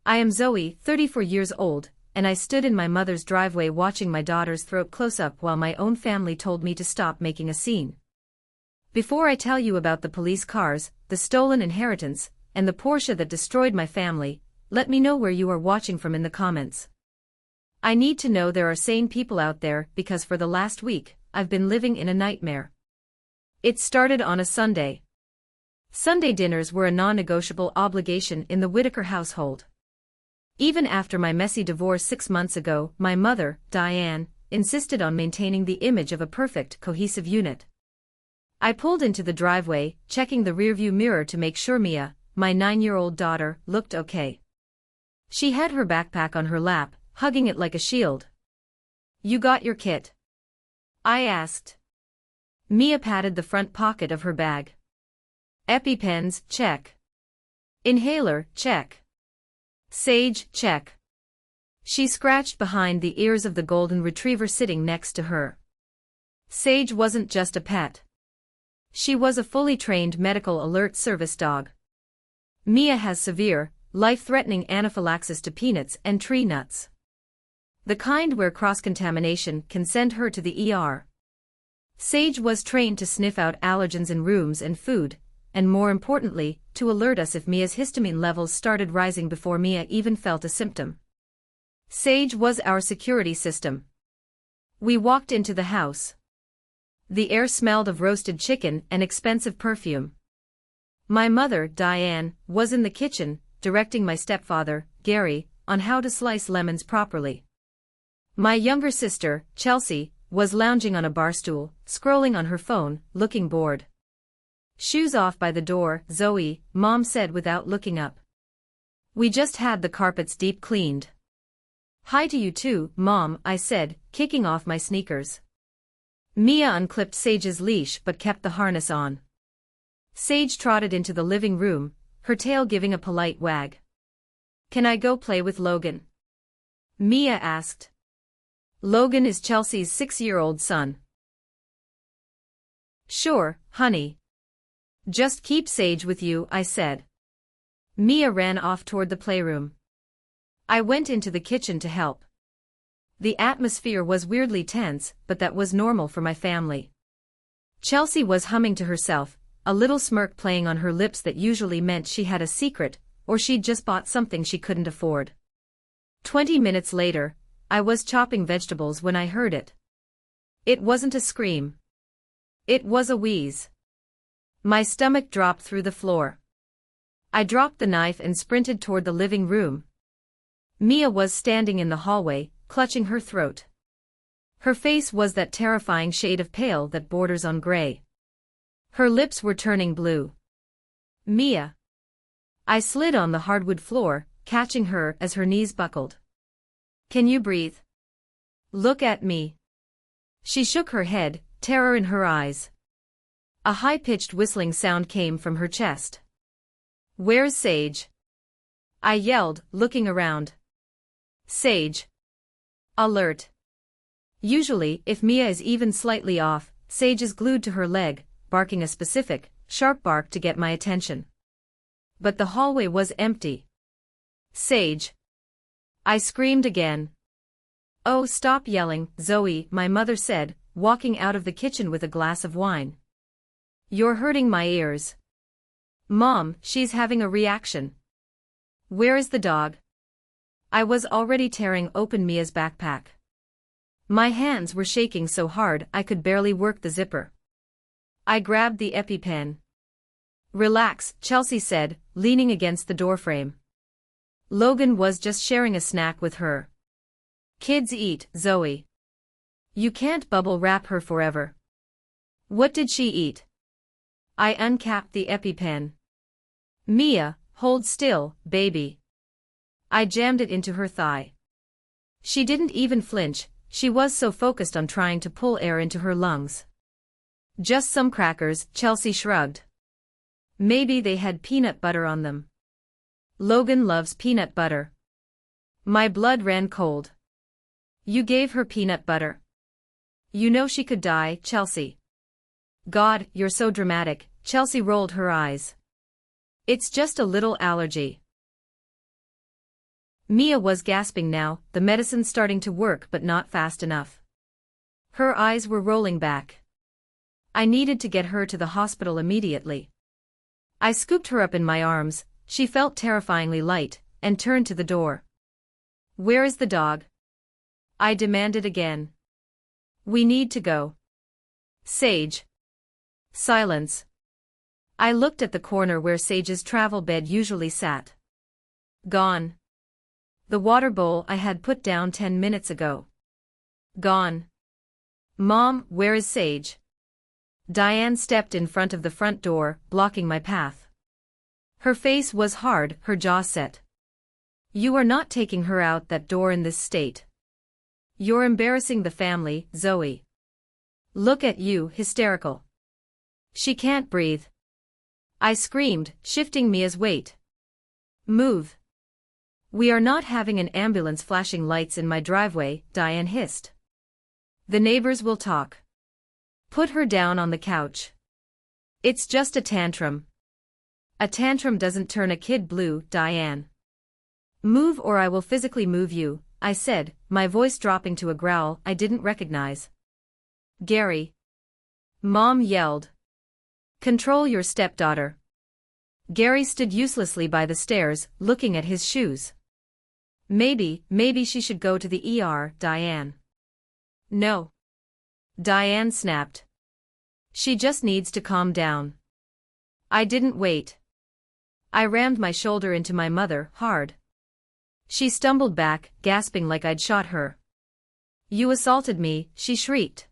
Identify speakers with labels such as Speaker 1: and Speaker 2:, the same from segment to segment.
Speaker 1: I am Zoe, 34 years old, and I stood in my mother's driveway watching my daughter's throat close up while my own family told me to stop making a scene. Before I tell you about the police cars, the stolen inheritance, and the Porsche that destroyed my family, let me know where you are watching from in the comments. I need to know there are sane people out there because for the last week, I've been living in a nightmare. It started on a Sunday. Sunday dinners were a non-negotiable obligation in the Whitaker household. Even after my messy divorce 6 months ago, my mother, Diane, insisted on maintaining the image of a perfect, cohesive unit. I pulled into the driveway, checking the rearview mirror to make sure Mia, my 9-year-old daughter, looked okay. She had her backpack on her lap, hugging it like a shield. "You got your kit?" I asked. Mia patted the front pocket of her bag. EpiPens, check. Inhaler, check. Sage, check. She scratched behind the ears of the golden retriever sitting next to her. Sage wasn't just a pet. She was a fully trained medical alert service dog. Mia has severe, life-threatening anaphylaxis to peanuts and tree nuts. The kind where cross-contamination can send her to the ER. Sage was trained to sniff out allergens in rooms and food, and more importantly, to alert us if Mia's histamine levels started rising before Mia even felt a symptom. Sage was our security system. We walked into the house. The air smelled of roasted chicken and expensive perfume. My mother, Diane, was in the kitchen, directing my stepfather, Gary, on how to slice lemons properly. My younger sister, Chelsea, was lounging on a bar stool, scrolling on her phone, looking bored. "Shoes off by the door, Zoe," Mom said without looking up. "We just had the carpets deep cleaned." "Hi to you too, Mom," I said, kicking off my sneakers. Mia unclipped Sage's leash but kept the harness on. Sage trotted into the living room, her tail giving a polite wag. "Can I go play with Logan?" Mia asked. Logan is Chelsea's 6-year-old son. "Sure, honey. Just keep Sage with you," I said. Mia ran off toward the playroom. I went into the kitchen to help. The atmosphere was weirdly tense, but that was normal for my family. Chelsea was humming to herself, a little smirk playing on her lips that usually meant she had a secret, or she'd just bought something she couldn't afford. 20 minutes later, I was chopping vegetables when I heard it. It wasn't a scream. It was a wheeze. My stomach dropped through the floor. I dropped the knife and sprinted toward the living room. Mia was standing in the hallway, clutching her throat. Her face was that terrifying shade of pale that borders on gray. Her lips were turning blue. "Mia." I slid on the hardwood floor, catching her as her knees buckled. "Can you breathe? Look at me." She shook her head, terror in her eyes. A high-pitched whistling sound came from her chest. "Where's Sage?" I yelled, looking around. "Sage. Alert." Usually, if Mia is even slightly off, Sage is glued to her leg, barking a specific, sharp bark to get my attention. But the hallway was empty. "Sage." I screamed again. "Oh, stop yelling, Zoe," my mother said, walking out of the kitchen with a glass of wine. "You're hurting my ears." "Mom, she's having a reaction." "Where is the dog?" I was already tearing open Mia's backpack. My hands were shaking so hard I could barely work the zipper. I grabbed the EpiPen. "Relax," Chelsea said, leaning against the doorframe. Logan was just sharing a snack with her. "Kids eat, Zoe. You can't bubble wrap her forever." "What did she eat?" I uncapped the EpiPen. "Mia, hold still, baby." I jammed it into her thigh. She didn't even flinch, she was so focused on trying to pull air into her lungs. "Just some crackers," Chelsea shrugged. "Maybe they had peanut butter on them." Logan loves peanut butter. My blood ran cold. "You gave her peanut butter? You know she could die, Chelsea." "God, you're so dramatic," Chelsea rolled her eyes. "It's just a little allergy." Mia was gasping now, the medicine starting to work but not fast enough. Her eyes were rolling back. I needed to get her to the hospital immediately. I scooped her up in my arms, she felt terrifyingly light, and turned to the door. "Where is the dog?" I demanded again. "We need to go." "Sage." Silence. I looked at the corner where Sage's travel bed usually sat. Gone. The water bowl I had put down 10 minutes ago. Gone. "Mom, where is Sage?" Diane stepped in front of the front door, blocking my path. Her face was hard, her jaw set. "You are not taking her out that door in this state. You're embarrassing the family, Zoe. Look at you, hysterical. She can't breathe." I screamed, shifting Mia's weight. "Move." "We are not having an ambulance flashing lights in my driveway," Diane hissed. "The neighbors will talk." "Put her down on the couch." "It's just a tantrum." "A tantrum doesn't turn a kid blue, Diane." "Move or I will physically move you," I said, my voice dropping to a growl I didn't recognize. "Gary." Mom yelled. "Control your stepdaughter." Gary stood uselessly by the stairs, looking at his shoes. Maybe she should go to the ER, Diane." "No." Diane snapped. "She just needs to calm down." I didn't wait. I rammed my shoulder into my mother, hard. She stumbled back, gasping like I'd shot her. "You assaulted me," she shrieked.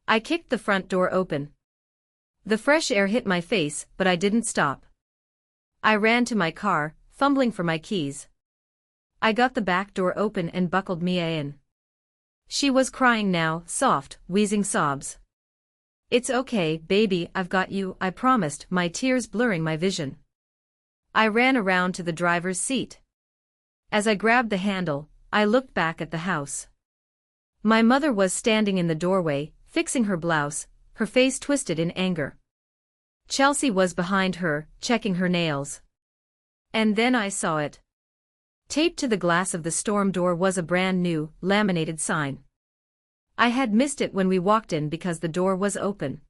Speaker 1: I kicked the front door open. The fresh air hit my face, but I didn't stop. I ran to my car, fumbling for my keys. I got the back door open and buckled Mia in. She was crying now, soft, wheezing sobs. "It's okay, baby, I've got you," I promised, my tears blurring my vision. I ran around to the driver's seat. As I grabbed the handle, I looked back at the house. My mother was standing in the doorway, fixing her blouse, her face twisted in anger. Chelsea was behind her, checking her nails. And then I saw it. Taped to the glass of the storm door was a brand new, laminated sign. I had missed it when we walked in because the door was open.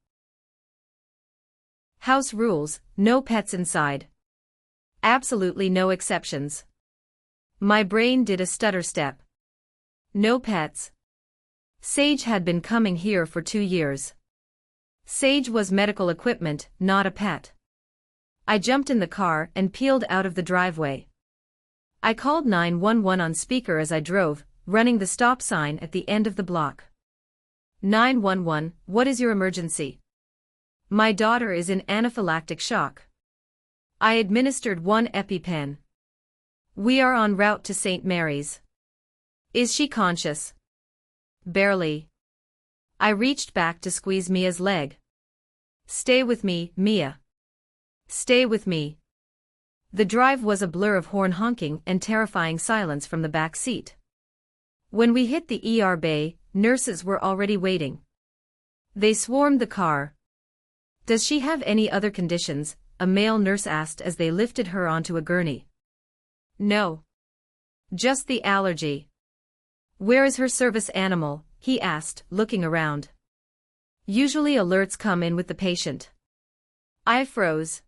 Speaker 1: "House rules, no pets inside. Absolutely no exceptions." My brain did a stutter step. No pets. Sage had been coming here for 2 years. Sage was medical equipment, not a pet. I jumped in the car and peeled out of the driveway. I called 911 on speaker as I drove, running the stop sign at the end of the block. 911, what is your emergency? My daughter is in anaphylactic shock. I administered 1 EpiPen. We are en route to St. Mary's. Is she conscious? Barely. I reached back to squeeze Mia's leg. Stay with me, Mia. Stay with me. The drive was a blur of horn honking and terrifying silence from the back seat. When we hit the ER bay, nurses were already waiting. They swarmed the car. Does she have any other conditions? A male nurse asked as they lifted her onto a gurney. No. Just the allergy. Where is her service animal? He asked, looking around. Usually alerts come in with the patient. I froze.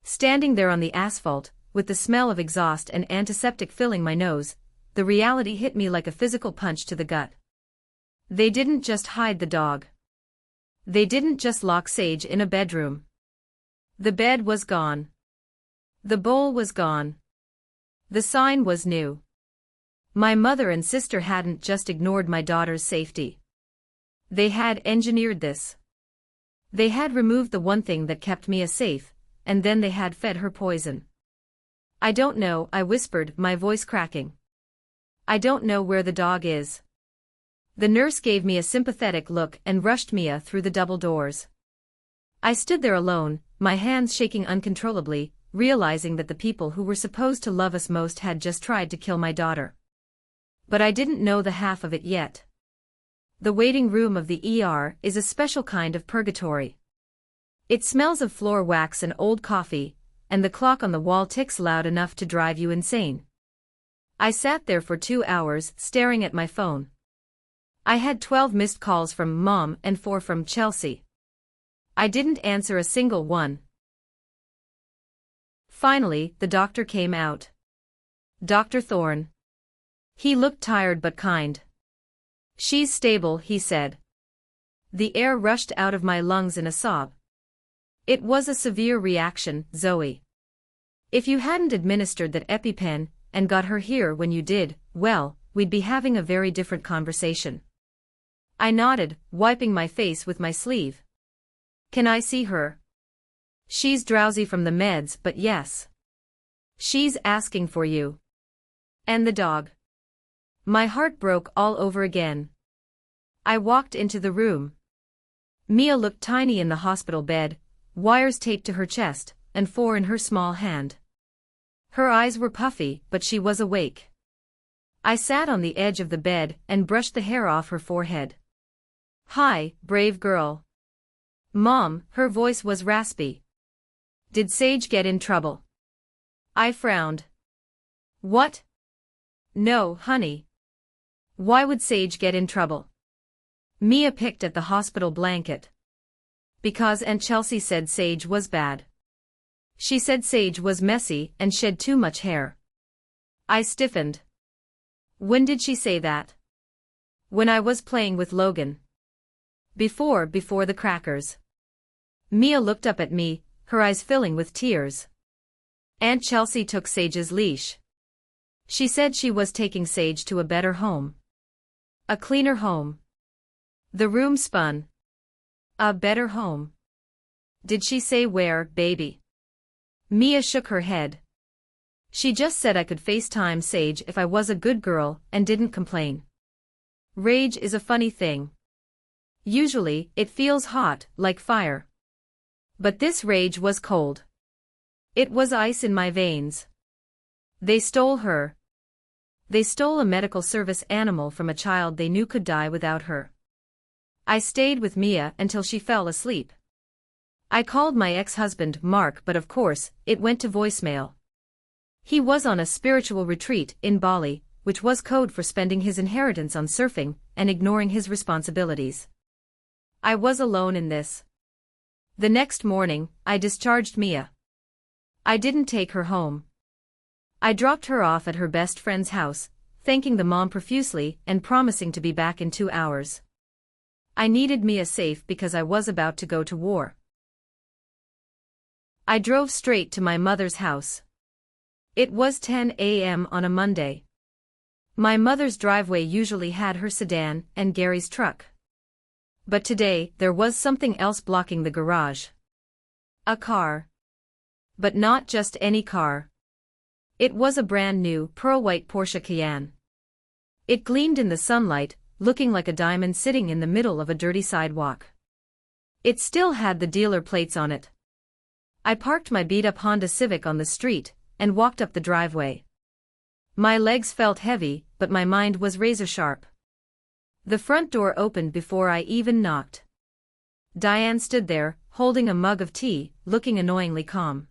Speaker 1: Standing there on the asphalt, with the smell of exhaust and antiseptic filling my nose, the reality hit me like a physical punch to the gut. They didn't just hide the dog. They didn't just lock Sage in a bedroom. The bed was gone. The bowl was gone. The sign was new. My mother and sister hadn't just ignored my daughter's safety. They had engineered this. They had removed the one thing that kept Mia safe, and then they had fed her poison. I don't know, I whispered, my voice cracking. I don't know where the dog is. The nurse gave me a sympathetic look and rushed Mia through the double doors. I stood there alone, my hands shaking uncontrollably, realizing that the people who were supposed to love us most had just tried to kill my daughter. But I didn't know the half of it yet. The waiting room of the ER is a special kind of purgatory. It smells of floor wax and old coffee, and the clock on the wall ticks loud enough to drive you insane. I sat there for 2 hours, staring at my phone. I had 12 missed calls from Mom and 4 from Chelsea. I didn't answer a single one. Finally, the doctor came out. Dr. Thorne. He looked tired but kind. "She's stable," he said. The air rushed out of my lungs in a sob. "It was a severe reaction, Zoe. If you hadn't administered that EpiPen and got her here when you did, well, we'd be having a very different conversation." I nodded, wiping my face with my sleeve. "Can I see her?" "She's drowsy from the meds, but yes. She's asking for you." "And the dog?" My heart broke all over again. I walked into the room. Mia looked tiny in the hospital bed, wires taped to her chest, and 4 in her small hand. Her eyes were puffy, but she was awake. I sat on the edge of the bed and brushed the hair off her forehead. "Hi, brave girl." "Mom," her voice was raspy. "Did Sage get in trouble?" I frowned. "What? No, honey. Why would Sage get in trouble?" Mia picked at the hospital blanket. "Because Aunt Chelsea said Sage was bad. She said Sage was messy and shed too much hair." I stiffened. "When did she say that?" "When I was playing with Logan. Before the crackers." Mia looked up at me, her eyes filling with tears. "Aunt Chelsea took Sage's leash. She said she was taking Sage to a better home. A cleaner home." The room spun. "A better home. Did she say where, baby?" Mia shook her head. "She just said I could FaceTime Sage if I was a good girl and didn't complain." Rage is a funny thing. Usually, it feels hot, like fire. But this rage was cold. It was ice in my veins. They stole her. They stole a medical service animal from a child they knew could die without her. I stayed with Mia until she fell asleep. I called my ex-husband Mark, but of course, it went to voicemail. He was on a spiritual retreat in Bali, which was code for spending his inheritance on surfing and ignoring his responsibilities. I was alone in this. The next morning, I discharged Mia. I didn't take her home. I dropped her off at her best friend's house, thanking the mom profusely and promising to be back in 2 hours. I needed Mia safe because I was about to go to war. I drove straight to my mother's house. It was 10 a.m. on a Monday. My mother's driveway usually had her sedan and Gary's truck. But today, there was something else blocking the garage. A car. But not just any car. It was a brand new, pearl-white Porsche Cayenne. It gleamed in the sunlight, looking like a diamond sitting in the middle of a dirty sidewalk. It still had the dealer plates on it. I parked my beat-up Honda Civic on the street and walked up the driveway. My legs felt heavy, but my mind was razor-sharp. The front door opened before I even knocked. Diane stood there, holding a mug of tea, looking annoyingly calm.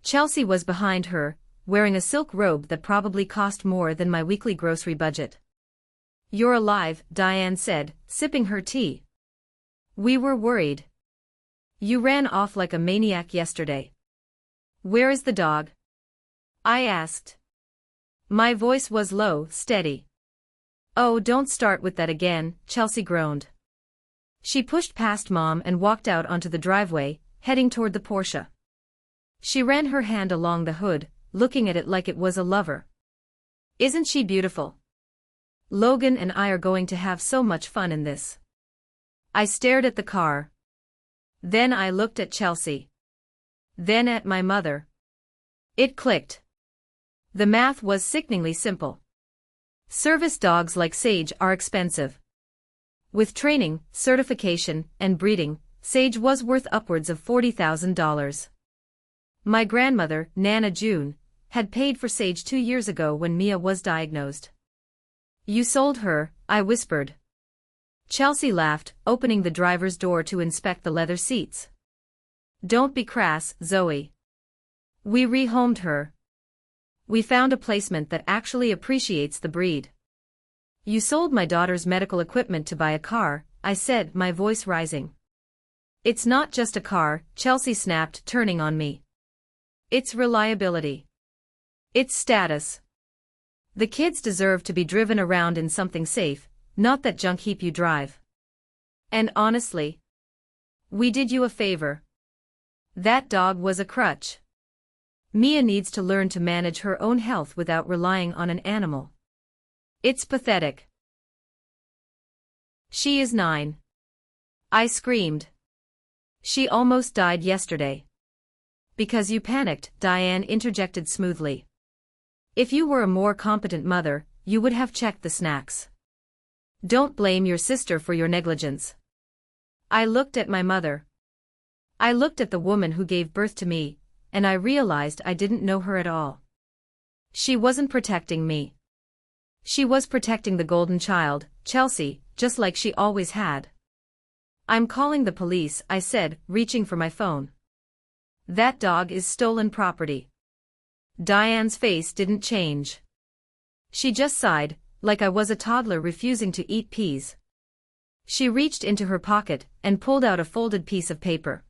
Speaker 1: Chelsea was behind her, wearing a silk robe that probably cost more than my weekly grocery budget. "You're alive," Diane said, sipping her tea. "We were worried. You ran off like a maniac yesterday." "Where is the dog?" I asked. My voice was low, steady. "Oh, don't start with that again," Chelsea groaned. She pushed past Mom and walked out onto the driveway, heading toward the Porsche. She ran her hand along the hood, looking at it like it was a lover. "Isn't she beautiful? Logan and I are going to have so much fun in this." I stared at the car. Then I looked at Chelsea. Then at my mother. It clicked. The math was sickeningly simple. Service dogs like Sage are expensive. With training, certification, and breeding, Sage was worth upwards of $40,000. My grandmother, Nana June, had paid for Sage 2 years ago when Mia was diagnosed. "You sold her," I whispered. Chelsea laughed, opening the driver's door to inspect the leather seats. "Don't be crass, Zoe. We rehomed her." We found a placement that actually appreciates the breed. You sold my daughter's medical equipment to buy a car, I said, my voice rising. It's not just a car, Chelsea snapped, turning on me. It's reliability. It's status. The kids deserve to be driven around in something safe, not that junk heap you drive. And honestly, we did you a favor. That dog was a crutch. Mia needs to learn to manage her own health without relying on an animal. It's pathetic. She is 9. I screamed. She almost died yesterday. Because you panicked, Diane interjected smoothly. If you were a more competent mother, you would have checked the snacks. Don't blame your sister for your negligence. I looked at my mother. I looked at the woman who gave birth to me, and I realized I didn't know her at all. She wasn't protecting me. She was protecting the golden child, Chelsea, just like she always had. I'm calling the police, I said, reaching for my phone. That dog is stolen property. Diane's face didn't change. She just sighed, like I was a toddler refusing to eat peas. She reached into her pocket and pulled out a folded piece of paper.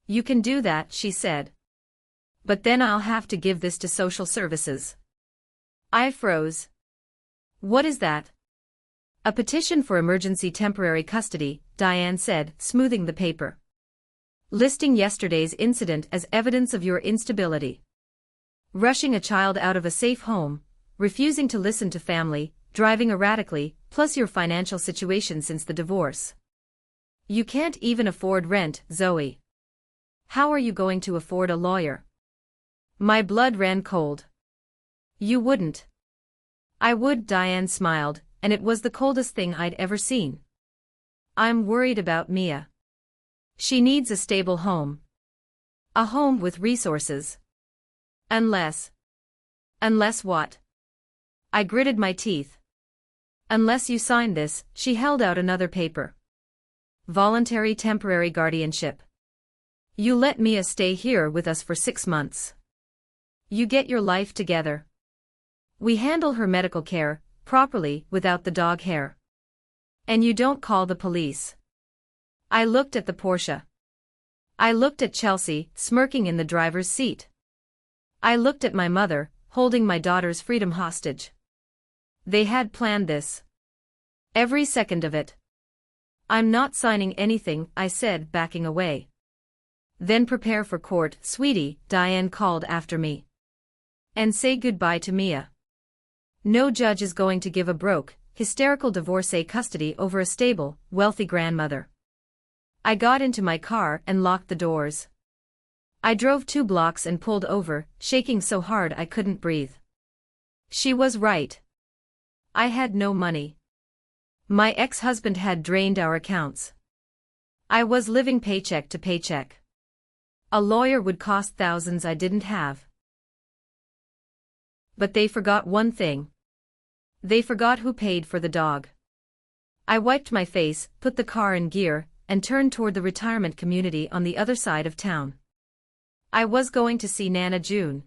Speaker 1: You can do that, she said. But then I'll have to give this to social services. I froze. What is that? A petition for emergency temporary custody, Diane said, smoothing the paper. Listing yesterday's incident as evidence of your instability. Rushing a child out of a safe home, refusing to listen to family, driving erratically, plus your financial situation since the divorce. You can't even afford rent, Zoe. How are you going to afford a lawyer? My blood ran cold. You wouldn't. I would, Diane smiled, and it was the coldest thing I'd ever seen. I'm worried about Mia. She needs a stable home. A home with resources. Unless what? I gritted my teeth. Unless you sign this, she held out another paper. Voluntary temporary guardianship. You let Mia stay here with us for 6 months. You get your life together. We handle her medical care, properly, without the dog hair. And you don't call the police. I looked at the Porsche. I looked at Chelsea, smirking in the driver's seat. I looked at my mother, holding my daughter's freedom hostage. They had planned this. Every second of it. I'm not signing anything, I said, backing away. Then prepare for court, sweetie, Diane called after me. And say goodbye to Mia. No judge is going to give a broke, hysterical divorcee custody over a stable, wealthy grandmother. I got into my car and locked the doors. I drove 2 blocks and pulled over, shaking so hard I couldn't breathe. She was right. I had no money. My ex-husband had drained our accounts. I was living paycheck to paycheck. A lawyer would cost thousands I didn't have. But they forgot one thing. They forgot who paid for the dog. I wiped my face, put the car in gear, and turned toward the retirement community on the other side of town. I was going to see Nana June.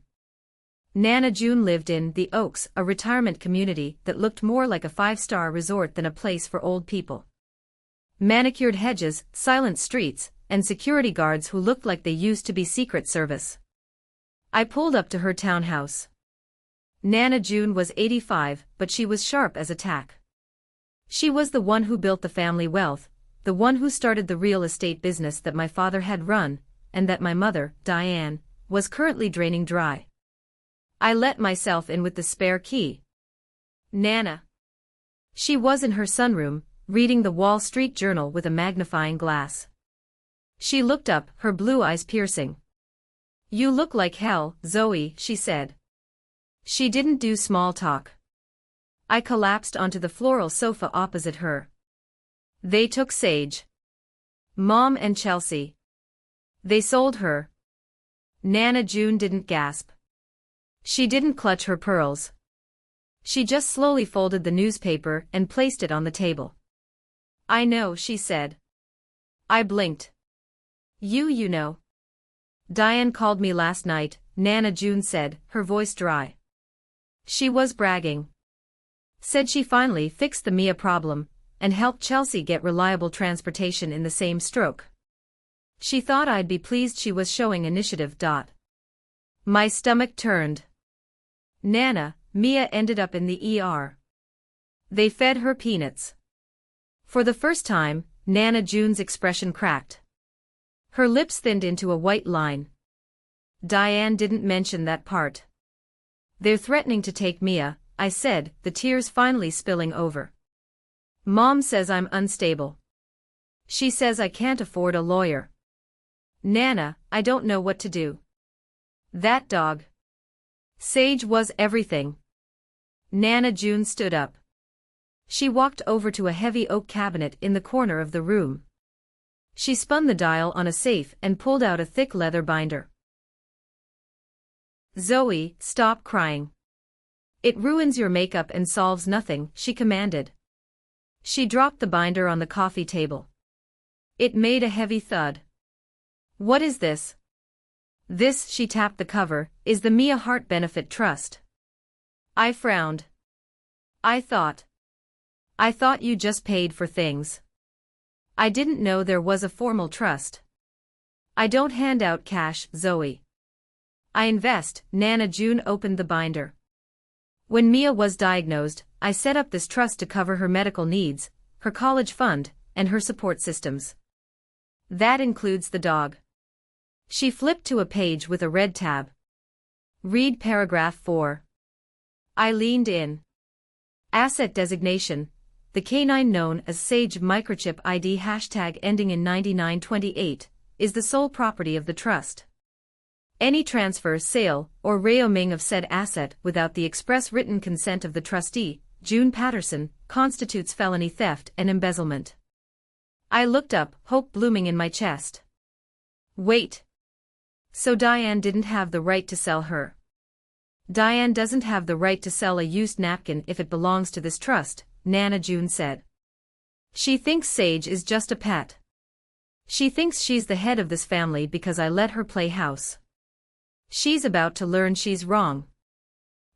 Speaker 1: Nana June lived in the Oaks, a retirement community that looked more like a 5-star resort than a place for old people. Manicured hedges, silent streets, and security guards who looked like they used to be Secret Service. I pulled up to her townhouse. Nana June was 85, but she was sharp as a tack. She was the one who built the family wealth, the one who started the real estate business that my father had run, and that my mother, Diane, was currently draining dry. I let myself in with the spare key. Nana. She was in her sunroom, reading the Wall Street Journal with a magnifying glass. She looked up, her blue eyes piercing. You look like hell, Zoe, she said. She didn't do small talk. I collapsed onto the floral sofa opposite her. They took Sage. Mom and Chelsea. They sold her. Nana June didn't gasp. She didn't clutch her pearls. She just slowly folded the newspaper and placed it on the table. I know, she said. I blinked. You know. Diane called me last night, Nana June said, her voice dry. She was bragging. Said she finally fixed the Mia problem and helped Chelsea get reliable transportation in the same stroke. She thought I'd be pleased she was showing initiative. My stomach turned. Nana, Mia ended up in the ER. They fed her peanuts. For the first time, Nana June's expression cracked. Her lips thinned into a white line. Diane didn't mention that part. They're threatening to take Mia, I said, the tears finally spilling over. Mom says I'm unstable. She says I can't afford a lawyer. Nana, I don't know what to do. That dog. Sage was everything. Nana June stood up. She walked over to a heavy oak cabinet in the corner of the room. She spun the dial on a safe and pulled out a thick leather binder. Zoe, stop crying. It ruins your makeup and solves nothing, she commanded. She dropped the binder on the coffee table. It made a heavy thud. What is this? This, she tapped the cover, is the Mia Heart Benefit Trust. I frowned. I thought you just paid for things. I didn't know there was a formal trust. I don't hand out cash, Zoe. I invest. Nana June opened the binder. When Mia was diagnosed, I set up this trust to cover her medical needs, her college fund, and her support systems. That includes the dog. She flipped to a page with a red tab. Read paragraph 4. I leaned in. Asset designation. The canine known as Sage Microchip ID #ending in 9928 is the sole property of the trust. Any transfer, sale, or reoming of said asset without the express written consent of the trustee, June Patterson, constitutes felony theft and embezzlement. I looked up, hope blooming in my chest. Wait. So Diane didn't have the right to sell her. Diane doesn't have the right to sell a used napkin if it belongs to this trust, Nana June said. She thinks Sage is just a pet. She thinks she's the head of this family because I let her play house. She's about to learn she's wrong.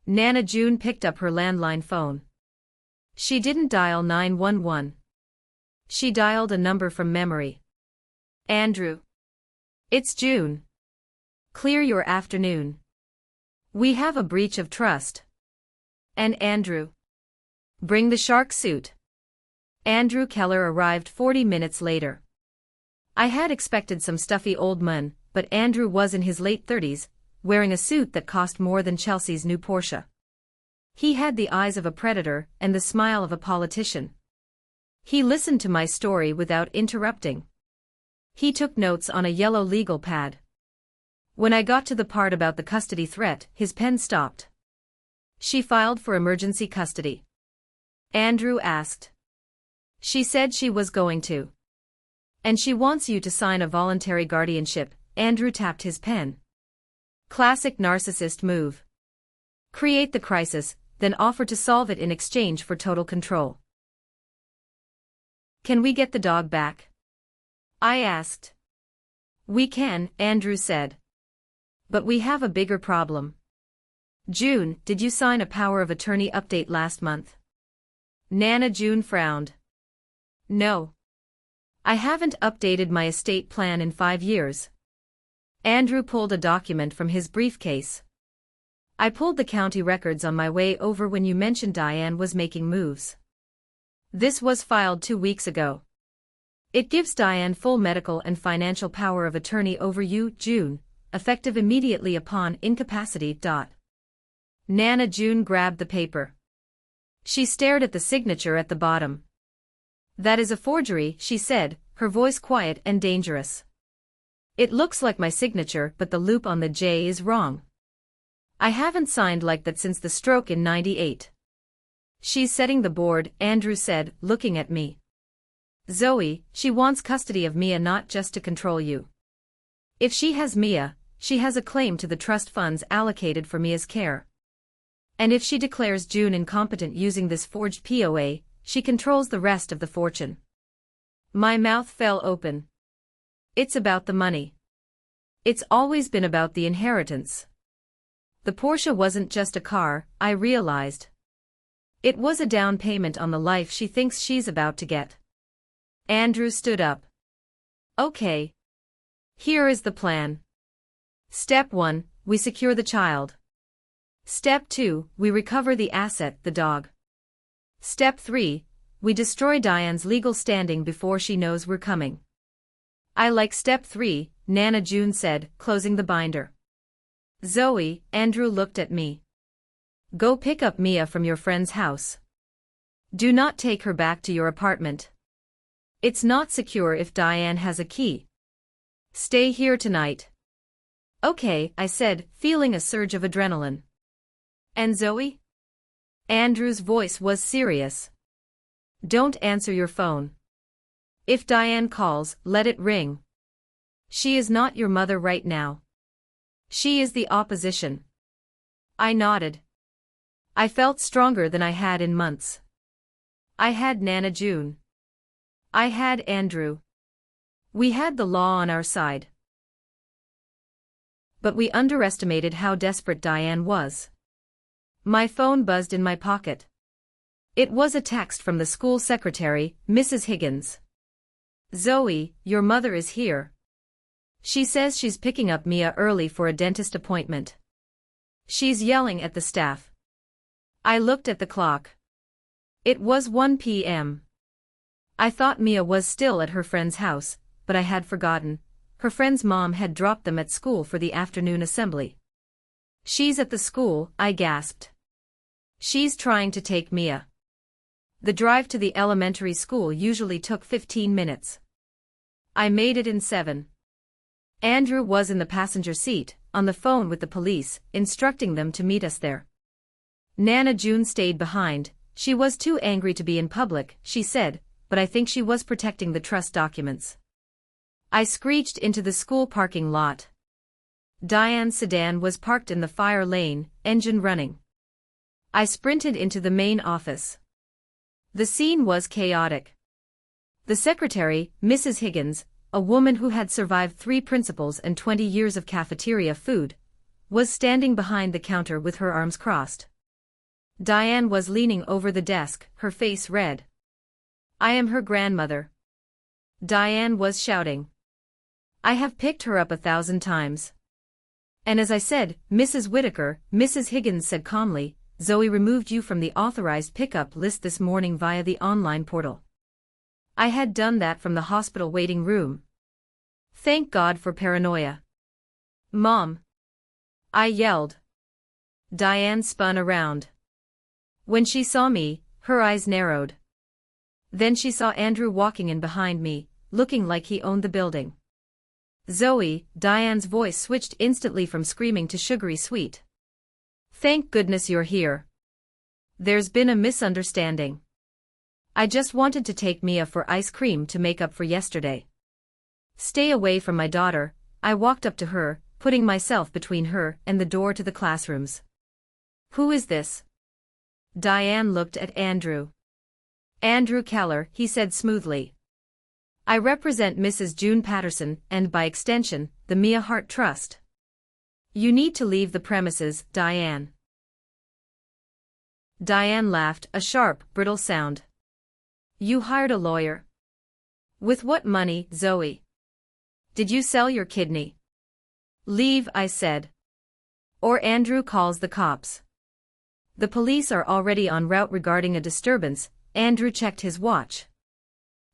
Speaker 1: Nana June picked up her landline phone. She didn't dial 911. She dialed a number from memory. Andrew. It's June. Clear your afternoon. We have a breach of trust. And Andrew. Bring the shark suit. Andrew Keller arrived 40 minutes later. I had expected some stuffy old man, but Andrew was in his late 30s, wearing a suit that cost more than Chelsea's new Porsche. He had the eyes of a predator and the smile of a politician. He listened to my story without interrupting. He took notes on a yellow legal pad. When I got to the part about the custody threat, his pen stopped. She filed for emergency custody. Andrew asked. She said she was going to. And she wants you to sign a voluntary guardianship. Andrew tapped his pen. Classic narcissist move. Create the crisis, then offer to solve it in exchange for total control. Can we get the dog back? I asked. We can, Andrew said. But we have a bigger problem. June, did you sign a power of attorney update last month? Nana June frowned. No. I haven't updated my estate plan in 5 years. Andrew pulled a document from his briefcase. I pulled the county records on my way over when you mentioned Diane was making moves. This was filed 2 weeks ago. It gives Diane full medical and financial power of attorney over you, June, effective immediately upon incapacity. Nana June grabbed the paper. She stared at the signature at the bottom. That is a forgery, she said, her voice quiet and dangerous. It looks like my signature, but the loop on the J is wrong. I haven't signed like that since the stroke in '98. She's setting the board, Andrew said, looking at me. Zoe, she wants custody of Mia, not just to control you. If she has Mia, she has a claim to the trust funds allocated for Mia's care. And if she declares June incompetent using this forged POA, she controls the rest of the fortune. My mouth fell open. It's about the money. It's always been about the inheritance. The Porsche wasn't just a car, I realized. It was a down payment on the life she thinks she's about to get. Andrew stood up. Okay. Here is the plan. Step 1, we secure the child. Step 2, we recover the asset, the dog. Step 3, we destroy Diane's legal standing before she knows we're coming. I like step 3, Nana June said, closing the binder. Zoe, Andrew looked at me. Go pick up Mia from your friend's house. Do not take her back to your apartment. It's not secure if Diane has a key. Stay here tonight. Okay, I said, feeling a surge of adrenaline. And Zoe? Andrew's voice was serious. Don't answer your phone. If Diane calls, let it ring. She is not your mother right now. She is the opposition. I nodded. I felt stronger than I had in months. I had Nana June. I had Andrew. We had the law on our side. But we underestimated how desperate Diane was. My phone buzzed in my pocket. It was a text from the school secretary, Mrs. Higgins. Zoe, your mother is here. She says she's picking up Mia early for a dentist appointment. She's yelling at the staff. I looked at the clock. It was 1 p.m. I thought Mia was still at her friend's house, but I had forgotten. Her friend's mom had dropped them at school for the afternoon assembly. She's at the school, I gasped. She's trying to take Mia. The drive to the elementary school usually took 15 minutes. I made it in 7. Andrew was in the passenger seat, on the phone with the police, instructing them to meet us there. Nana June stayed behind. She was too angry to be in public, she said, but I think she was protecting the trust documents. I screeched into the school parking lot. Diane's sedan was parked in the fire lane, engine running. I sprinted into the main office. The scene was chaotic. The secretary, Mrs. Higgins, a woman who had survived 3 principals and 20 years of cafeteria food, was standing behind the counter with her arms crossed. Diane was leaning over the desk, her face red. I am her grandmother. Diane was shouting. I have picked her up 1,000 times. And as I said, Mrs. Whitaker, Mrs. Higgins said calmly, Zoe removed you from the authorized pickup list this morning via the online portal. I had done that from the hospital waiting room. Thank God for paranoia. Mom! I yelled. Diane spun around. When she saw me, her eyes narrowed. Then she saw Andrew walking in behind me, looking like he owned the building. Zoe, Diane's voice switched instantly from screaming to sugary sweet. Thank goodness you're here. There's been a misunderstanding. I just wanted to take Mia for ice cream to make up for yesterday. Stay away from my daughter. I walked up to her, putting myself between her and the door to the classrooms. Who is this? Diane looked at Andrew. Andrew Keller, he said smoothly. I represent Mrs. June Patterson and by extension, the Mia Hart Trust. You need to leave the premises, Diane. Diane laughed, a sharp, brittle sound. You hired a lawyer? With what money, Zoe? Did you sell your kidney? Leave, I said. Or Andrew calls the cops. The police are already en route regarding a disturbance. Andrew checked his watch.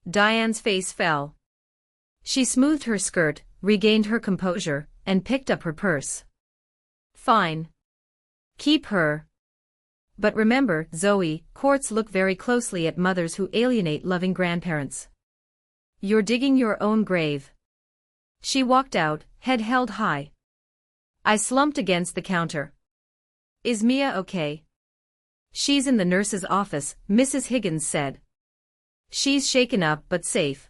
Speaker 1: Diane's face fell. She smoothed her skirt, regained her composure, and picked up her purse. Fine. Keep her. But remember, Zoe, courts look very closely at mothers who alienate loving grandparents. You're digging your own grave. She walked out, head held high. I slumped against the counter. Is Mia okay? She's in the nurse's office, Mrs. Higgins said. She's shaken up but safe.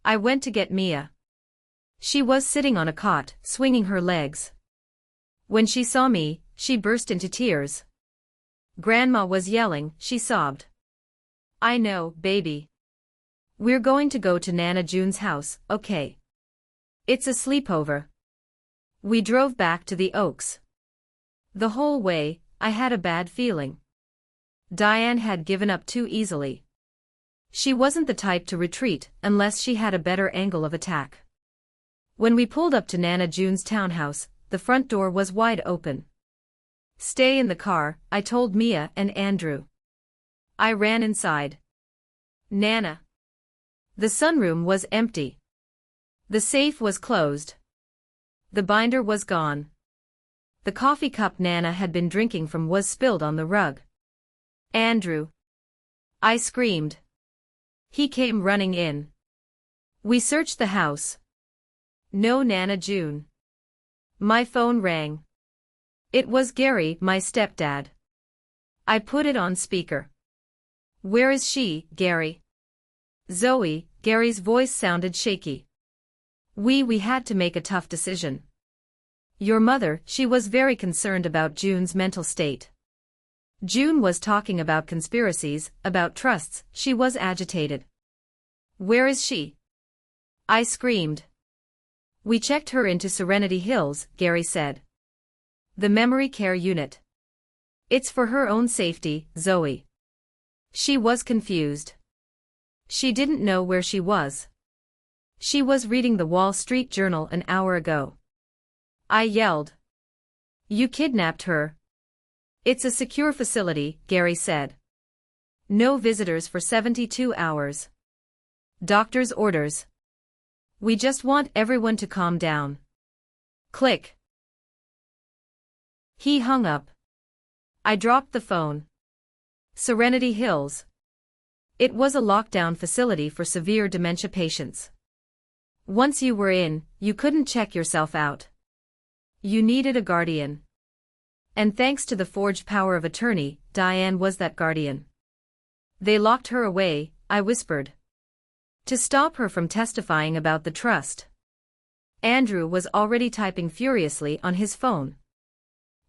Speaker 1: I went to get Mia. She was sitting on a cot, swinging her legs. When she saw me, she burst into tears. Grandma was yelling, she sobbed. I know, baby. We're going to go to Nana June's house, okay? It's a sleepover. We drove back to the Oaks. The whole way, I had a bad feeling. Diane had given up too easily. She wasn't the type to retreat unless she had a better angle of attack. When we pulled up to Nana June's townhouse, the front door was wide open. "Stay in the car," I told Mia and Andrew. I ran inside. Nana. The sunroom was empty. The safe was closed. The binder was gone. The coffee cup Nana had been drinking from was spilled on the rug. "Andrew!" I screamed. He came running in. We searched the house. No Nana June. My phone rang. It was Gary, my stepdad. I put it on speaker. "Where is she, Gary?" "Zoe," Gary's voice sounded shaky. We had to make a tough decision. "Your mother," she was very concerned about June's mental state. June was talking about conspiracies, about trusts, she was agitated. "Where is she?" I screamed. "We checked her into Serenity Hills," Gary said. "The memory care unit. It's for her own safety, Zoe." She was confused. She didn't know where she was. She was reading the Wall Street Journal an hour ago. I yelled. "You kidnapped her." "It's a secure facility," Gary said. "No visitors for 72 hours. Doctor's orders. We just want everyone to calm down." Click. He hung up. I dropped the phone. Serenity Hills. It was a lockdown facility for severe dementia patients. Once you were in, you couldn't check yourself out. You needed a guardian. And thanks to the forged power of attorney, Diane was that guardian. "They locked her away," I whispered. "To stop her from testifying about the trust." Andrew was already typing furiously on his phone.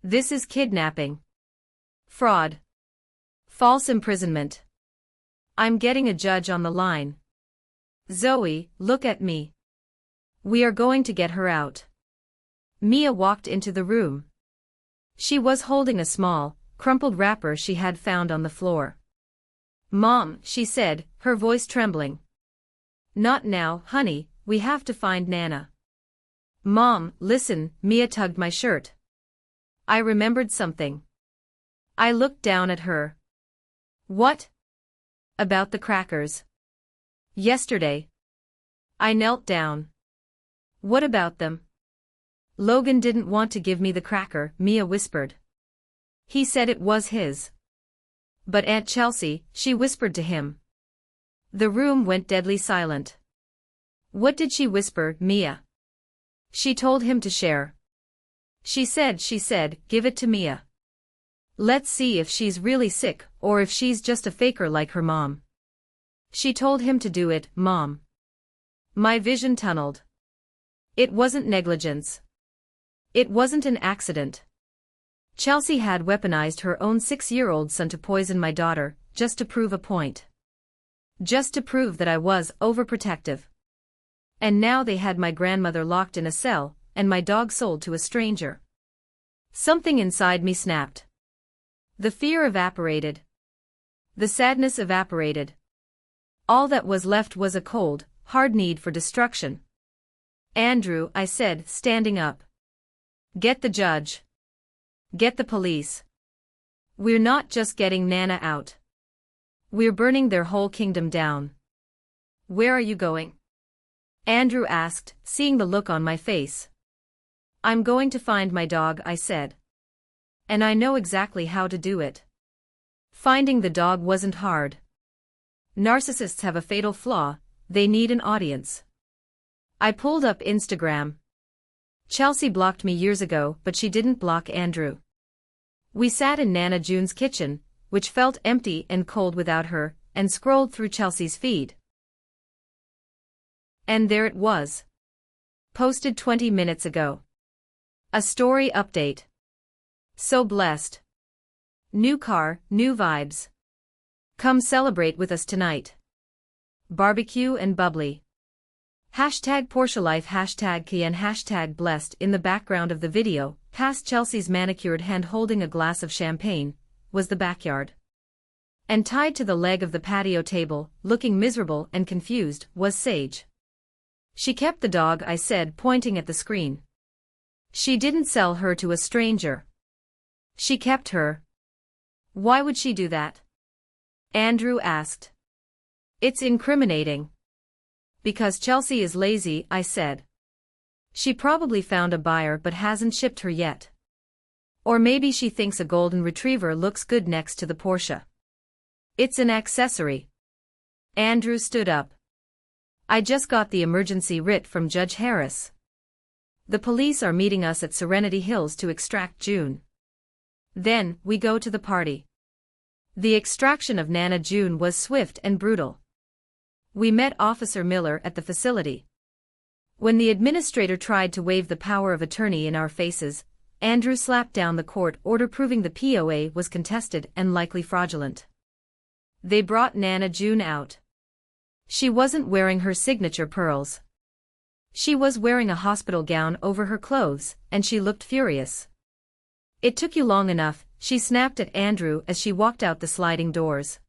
Speaker 1: "This is kidnapping. Fraud. False imprisonment. I'm getting a judge on the line. Zoe, look at me. We are going to get her out." Mia walked into the room. She was holding a small, crumpled wrapper she had found on the floor. "Mom," she said, her voice trembling. "Not now, honey, we have to find Nana." "Mom, listen," Mia tugged my shirt. I remembered something. I looked down at her. "What?" "About the crackers. Yesterday." I knelt down. "What about them?" "Logan didn't want to give me the cracker," Mia whispered. "He said it was his." "But Aunt Chelsea," she whispered to him. The room went deadly silent. "What did she whisper, Mia?" "She told him to share. She said, give it to Mia. Let's see if she's really sick, or if she's just a faker like her mom. She told him to do it, Mom." My vision tunneled. It wasn't negligence. It wasn't an accident. Chelsea had weaponized her own 6-year-old son to poison my daughter, just to prove a point. Just to prove that I was overprotective. And now they had my grandmother locked in a cell, and my dog sold to a stranger. Something inside me snapped. The fear evaporated. The sadness evaporated. All that was left was a cold, hard need for destruction. "Andrew," I said, standing up. "Get the judge. Get the police. We're not just getting Nana out. We're burning their whole kingdom down." "Where are you going?" Andrew asked, seeing the look on my face. "I'm going to find my dog," I said. "And I know exactly how to do it." Finding the dog wasn't hard. Narcissists have a fatal flaw: they need an audience. I pulled up Instagram. Chelsea blocked me years ago, but she didn't block Andrew. We sat in Nana June's kitchen, which felt empty and cold without her, and scrolled through Chelsea's feed. And there it was. Posted 20 minutes ago. A story update. So blessed. New car, new vibes. Come celebrate with us tonight. Barbecue and bubbly. Hashtag Porsche Life, hashtag Key, and hashtag blessed in the background of the video, past Chelsea's manicured hand holding a glass of champagne, was the backyard. And tied to the leg of the patio table, looking miserable and confused, was Sage. She kept the dog, I said, pointing at the screen. She didn't sell her to a stranger. She kept her. Why would she do that? Andrew asked. It's incriminating. Because Chelsea is lazy, I said. She probably found a buyer but hasn't shipped her yet. Or maybe she thinks a golden retriever looks good next to the Porsche. It's an accessory. Andrew stood up. I just got the emergency writ from Judge Harris. The police are meeting us at Serenity Hills to extract June. Then, we go to the party. The extraction of Nana June was swift and brutal. We met Officer Miller at the facility. When the administrator tried to waive the power of attorney in our faces, Andrew slapped down the court order proving the POA was contested and likely fraudulent. They brought Nana June out. She wasn't wearing her signature pearls. She was wearing a hospital gown over her clothes, and she looked furious. It took you long enough, she snapped at Andrew as she walked out the sliding doors.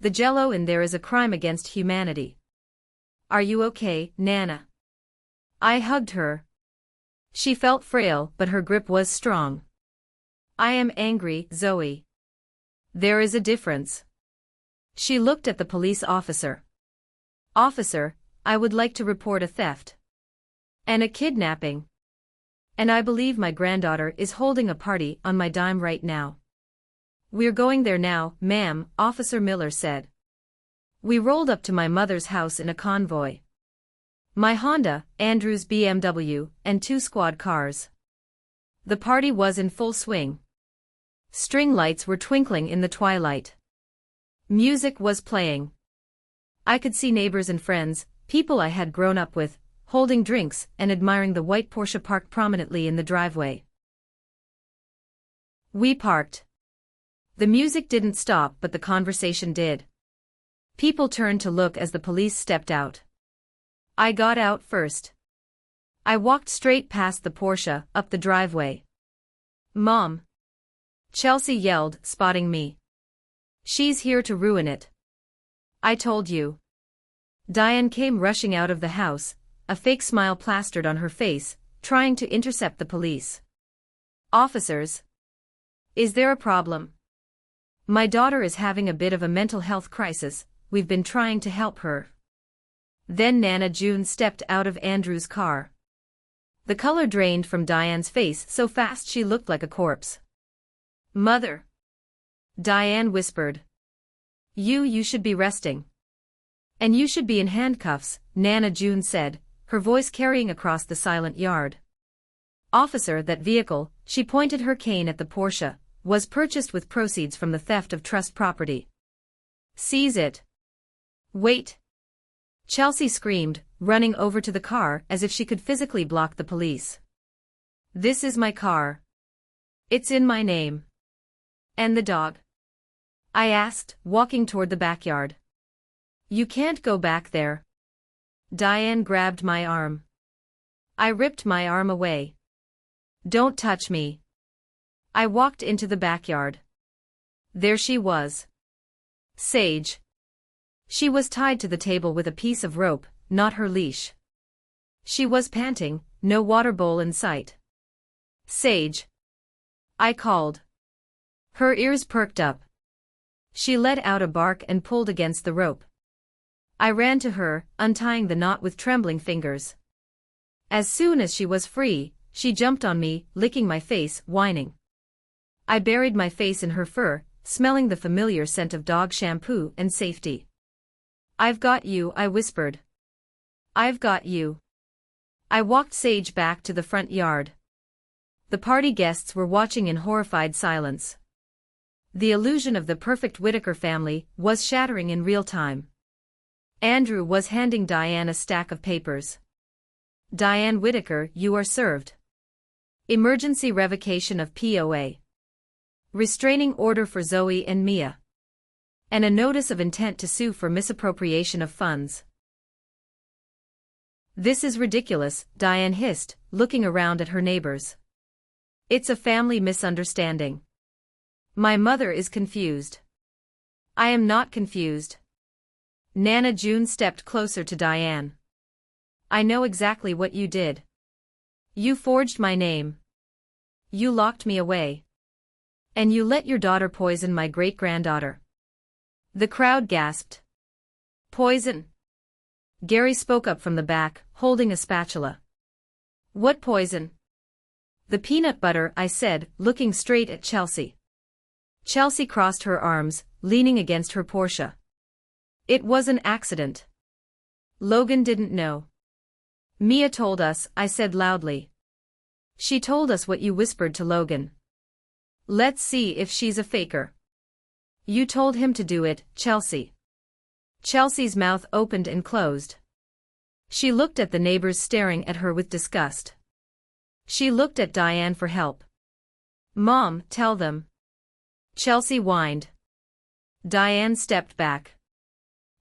Speaker 1: The jello in there is a crime against humanity. Are you okay, Nana? I hugged her. She felt frail, but her grip was strong. I am angry, Zoe. There is a difference. She looked at the police officer. Officer, I would like to report a theft. And a kidnapping. And I believe my granddaughter is holding a party on my dime right now. We're going there now, ma'am, Officer Miller said. We rolled up to my mother's house in a convoy. My Honda, Andrew's BMW, and 2 squad cars. The party was in full swing. String lights were twinkling in the twilight. Music was playing. I could see neighbors and friends, people I had grown up with, holding drinks and admiring the white Porsche parked prominently in the driveway. We parked. The music didn't stop, but the conversation did. People turned to look as the police stepped out. I got out first. I walked straight past the Porsche, up the driveway. Mom! Chelsea yelled, spotting me. She's here to ruin it. I told you. Diane came rushing out of the house, a fake smile plastered on her face, trying to intercept the police. Officers! Is there a problem? My daughter is having a bit of a mental health crisis, we've been trying to help her. Then Nana June stepped out of Andrew's car. The color drained from Diane's face so fast she looked like a corpse. Mother! Diane whispered. You should be resting. And you should be in handcuffs, Nana June said, her voice carrying across the silent yard. Officer, that vehicle, she pointed her cane at the Porsche, was purchased with proceeds from the theft of trust property. Seize it. Wait. Chelsea screamed, running over to the car as if she could physically block the police. This is my car. It's in my name. And the dog? I asked, walking toward the backyard. You can't go back there. Diane grabbed my arm. I ripped my arm away. Don't touch me. I walked into the backyard. There she was. Sage. She was tied to the table with a piece of rope, not her leash. She was panting, no water bowl in sight. Sage. I called. Her ears perked up. She let out a bark and pulled against the rope. I ran to her, untying the knot with trembling fingers. As soon as she was free, she jumped on me, licking my face, whining. I buried my face in her fur, smelling the familiar scent of dog shampoo and safety. I've got you, I whispered. I've got you. I walked Sage back to the front yard. The party guests were watching in horrified silence. The illusion of the perfect Whittaker family was shattering in real time. Andrew was handing Diane a stack of papers. Diane Whittaker, you are served. Emergency revocation of POA. Restraining order for Zoe and Mia. And a notice of intent to sue for misappropriation of funds. This is ridiculous, Diane hissed, looking around at her neighbors. It's a family misunderstanding. My mother is confused. I am not confused. Nana June stepped closer to Diane. I know exactly what you did. You forged my name. You locked me away. And you let your daughter poison my great-granddaughter. The crowd gasped. Poison? Gary spoke up from the back, holding a spatula. What poison? The peanut butter, I said, looking straight at Chelsea. Chelsea crossed her arms, leaning against her Porsche. It was an accident. Logan didn't know. Mia told us, I said loudly. She told us what you whispered to Logan. Let's see if she's a faker. You told him to do it, Chelsea. Chelsea's mouth opened and closed. She looked at the neighbors staring at her with disgust. She looked at Diane for help. Mom, tell them. Chelsea whined. Diane stepped back.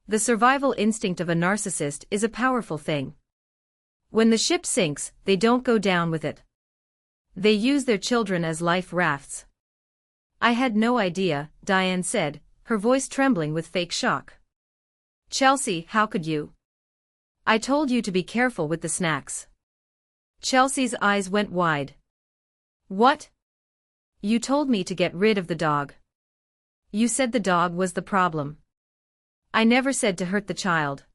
Speaker 1: The survival instinct of a narcissist is a powerful thing. When the ship sinks, they don't go down with it. They use their children as life rafts. I had no idea, Diane said, her voice trembling with fake shock. Chelsea, how could you? I told you to be careful with the snacks. Chelsea's eyes went wide. What? You told me to get rid of the dog. You said the dog was the problem. I never said to hurt the child.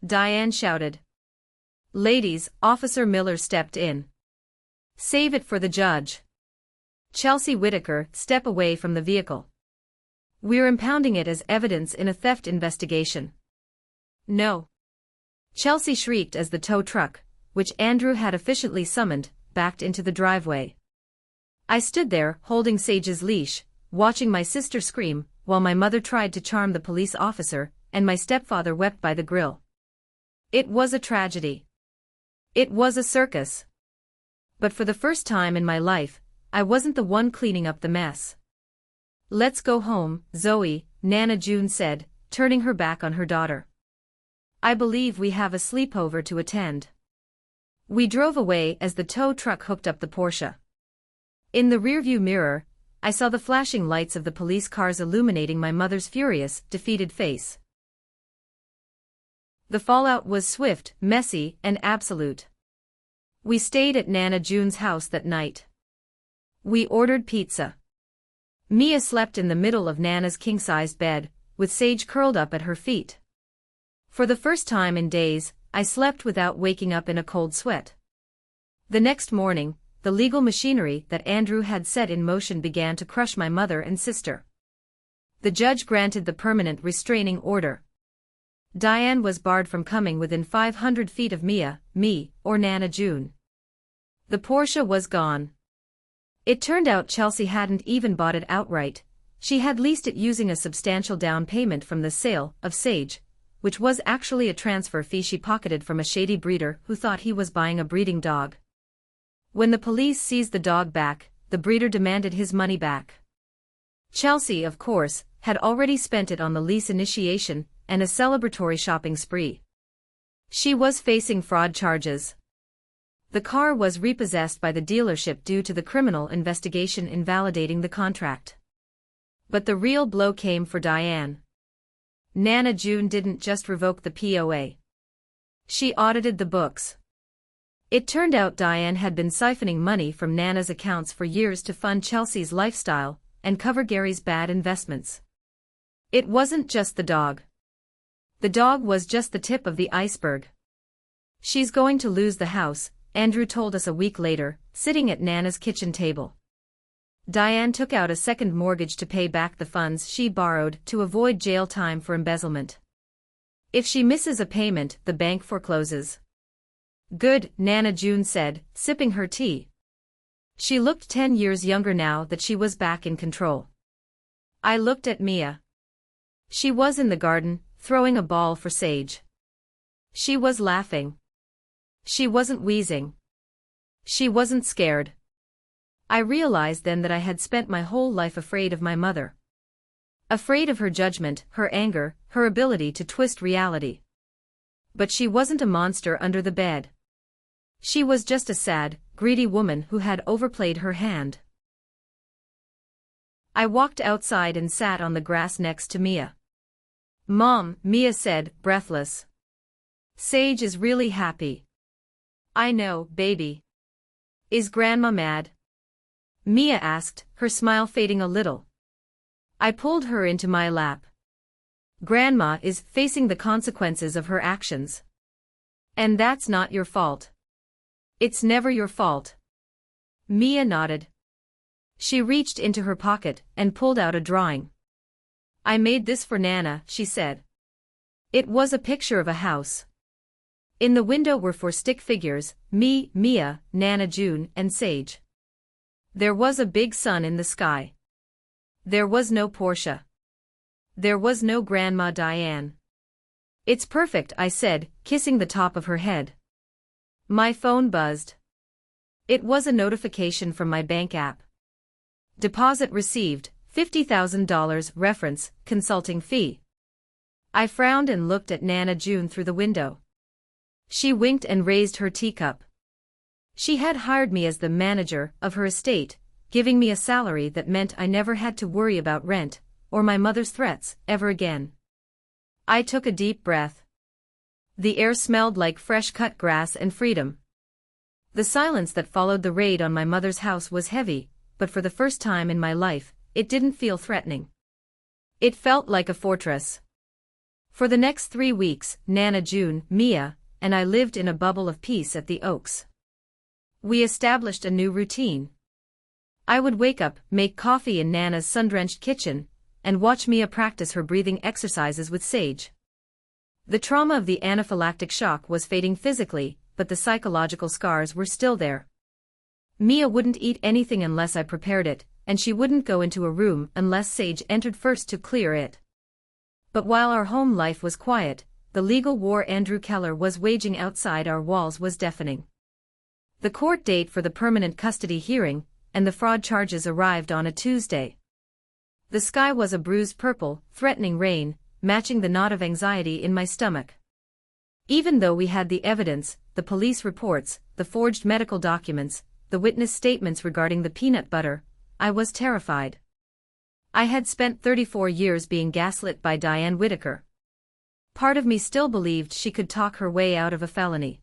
Speaker 1: Diane shouted. Ladies, Officer Miller stepped in. Save it for the judge. Chelsea Whitaker, step away from the vehicle. We're impounding it as evidence in a theft investigation. No. Chelsea shrieked as the tow truck, which Andrew had efficiently summoned, backed into the driveway. I stood there, holding Sage's leash, watching my sister scream, while my mother tried to charm the police officer, and my stepfather wept by the grill. It was a tragedy. It was a circus. But for the first time in my life, I wasn't the one cleaning up the mess. Let's go home, Zoe, Nana June said, turning her back on her daughter. I believe we have a sleepover to attend. We drove away as the tow truck hooked up the Porsche. In the rearview mirror, I saw the flashing lights of the police cars illuminating my mother's furious, defeated face. The fallout was swift, messy, and absolute. We stayed at Nana June's house that night. We ordered pizza. Mia slept in the middle of Nana's king-sized bed, with Sage curled up at her feet. For the first time in days, I slept without waking up in a cold sweat. The next morning, the legal machinery that Andrew had set in motion began to crush my mother and sister. The judge granted the permanent restraining order. Diane was barred from coming within 500 feet of Mia, me, or Nana June. The Porsche was gone. It turned out Chelsea hadn't even bought it outright, she had leased it using a substantial down payment from the sale of Sage, which was actually a transfer fee she pocketed from a shady breeder who thought he was buying a breeding dog. When the police seized the dog back, the breeder demanded his money back. Chelsea, of course, had already spent it on the lease initiation and a celebratory shopping spree. She was facing fraud charges. The car was repossessed by the dealership due to the criminal investigation invalidating the contract. But the real blow came for Diane. Nana June didn't just revoke the POA. She audited the books. It turned out Diane had been siphoning money from Nana's accounts for years to fund Chelsea's lifestyle and cover Gary's bad investments. It wasn't just the dog. The dog was just the tip of the iceberg. She's going to lose the house, Andrew told us a week later, sitting at Nana's kitchen table. Diane took out a second mortgage to pay back the funds she borrowed to avoid jail time for embezzlement. If she misses a payment, the bank forecloses. Good, Nana June said, sipping her tea. She looked 10 years younger now that she was back in control. I looked at Mia. She was in the garden, throwing a ball for Sage. She was laughing. She wasn't wheezing. She wasn't scared. I realized then that I had spent my whole life afraid of my mother. Afraid of her judgment, her anger, her ability to twist reality. But she wasn't a monster under the bed. She was just a sad, greedy woman who had overplayed her hand. I walked outside and sat on the grass next to Mia. "Mom," Mia said, breathless. "Sage is really happy." "I know, baby." "Is Grandma mad?" Mia asked, her smile fading a little. I pulled her into my lap. "Grandma is facing the consequences of her actions. And that's not your fault." "It's never your fault." Mia nodded. She reached into her pocket and pulled out a drawing. "I made this for Nana," she said. It was a picture of a house. In the window were 4 stick figures, me, Mia, Nana June, and Sage. There was a big sun in the sky. There was no Portia. There was no Grandma Diane. "It's perfect," I said, kissing the top of her head. My phone buzzed. It was a notification from my bank app. Deposit received, $50,000 reference, consulting fee. I frowned and looked at Nana June through the window. She winked and raised her teacup. She had hired me as the manager of her estate, giving me a salary that meant I never had to worry about rent, or my mother's threats, ever again. I took a deep breath. The air smelled like fresh-cut grass and freedom. The silence that followed the raid on my mother's house was heavy, but for the first time in my life, it didn't feel threatening. It felt like a fortress. For the next 3 weeks, Nana June, Mia, and I lived in a bubble of peace at the Oaks. We established a new routine. I would wake up, make coffee in Nana's sun-drenched kitchen, and watch Mia practice her breathing exercises with Sage. The trauma of the anaphylactic shock was fading physically, but the psychological scars were still there. Mia wouldn't eat anything unless I prepared it, and she wouldn't go into a room unless Sage entered first to clear it. But while our home life was quiet, the legal war Andrew Keller was waging outside our walls was deafening. The court date for the permanent custody hearing and the fraud charges arrived on a Tuesday. The sky was a bruised purple, threatening rain, matching the knot of anxiety in my stomach. Even though we had the evidence, the police reports, the forged medical documents, the witness statements regarding the peanut butter, I was terrified. I had spent 34 years being gaslit by Diane Whitaker. Part of me still believed she could talk her way out of a felony.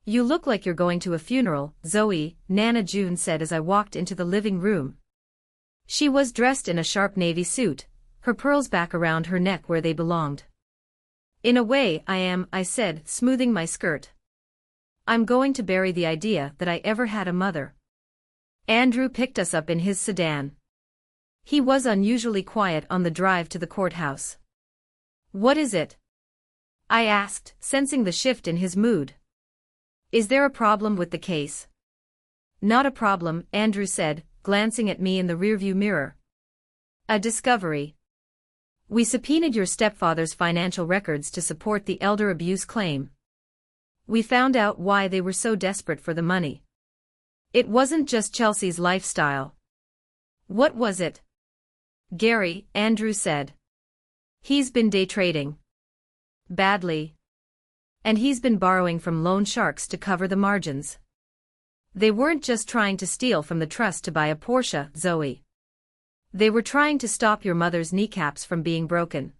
Speaker 1: "You look like you're going to a funeral, Zoe," Nana June said as I walked into the living room. She was dressed in a sharp navy suit, her pearls back around her neck where they belonged. "In a way, I am," I said, smoothing my skirt. "I'm going to bury the idea that I ever had a mother." Andrew picked us up in his sedan. He was unusually quiet on the drive to the courthouse. "What is it?" I asked, sensing the shift in his mood. "Is there a problem with the case?" "Not a problem," Andrew said, glancing at me in the rearview mirror. "A discovery. We subpoenaed your stepfather's financial records to support the elder abuse claim. We found out why they were so desperate for the money. It wasn't just Chelsea's lifestyle." "What was it?" "Gary," Andrew said. "He's been day trading. Badly. And he's been borrowing from loan sharks to cover the margins. They weren't just trying to steal from the trust to buy a Porsche, Zoe. They were trying to stop your mother's kneecaps from being broken.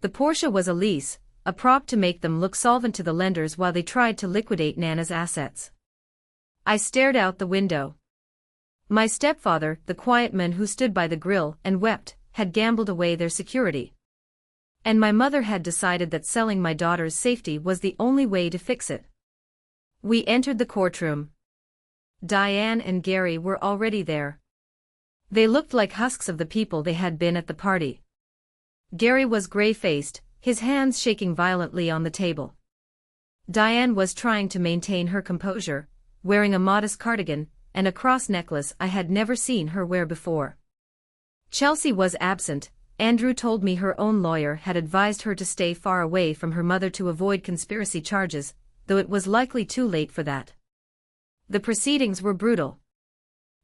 Speaker 1: The Porsche was a lease, a prop to make them look solvent to the lenders while they tried to liquidate Nana's assets." I stared out the window. My stepfather, the quiet man who stood by the grill and wept, had gambled away their security. And my mother had decided that selling my daughter's safety was the only way to fix it. We entered the courtroom. Diane and Gary were already there. They looked like husks of the people they had been at the party. Gary was gray-faced, his hands shaking violently on the table. Diane was trying to maintain her composure, wearing a modest cardigan and a cross necklace I had never seen her wear before. Chelsea was absent. Andrew told me her own lawyer had advised her to stay far away from her mother to avoid conspiracy charges, though it was likely too late for that. The proceedings were brutal.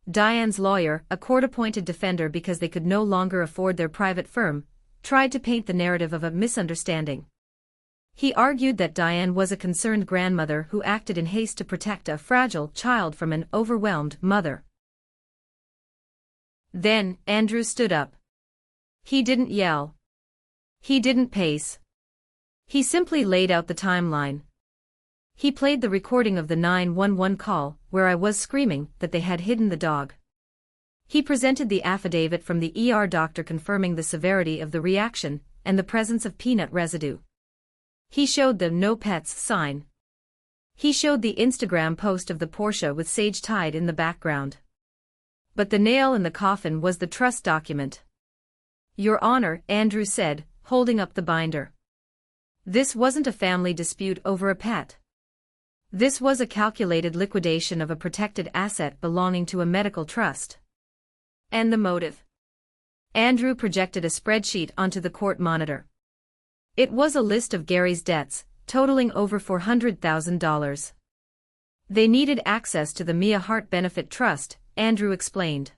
Speaker 1: Diane's lawyer, a court-appointed defender because they could no longer afford their private firm, tried to paint the narrative of a misunderstanding. He argued that Diane was a concerned grandmother who acted in haste to protect a fragile child from an overwhelmed mother. Then, Andrew stood up. He didn't yell. He didn't pace. He simply laid out the timeline. He played the recording of the 911 call, where I was screaming that they had hidden the dog. He presented the affidavit from the ER doctor confirming the severity of the reaction and the presence of peanut residue. He showed the "no pets" sign. He showed the Instagram post of the Porsche with Sage tied in the background. But the nail in the coffin was the trust document. "Your Honor," Andrew said, holding up the binder. "This wasn't a family dispute over a pet. This was a calculated liquidation of a protected asset belonging to a medical trust." And the motive? Andrew projected a spreadsheet onto the court monitor. It was a list of Gary's debts, totaling over $400,000. They needed access to the Mia Hart Benefit Trust, Andrew explained.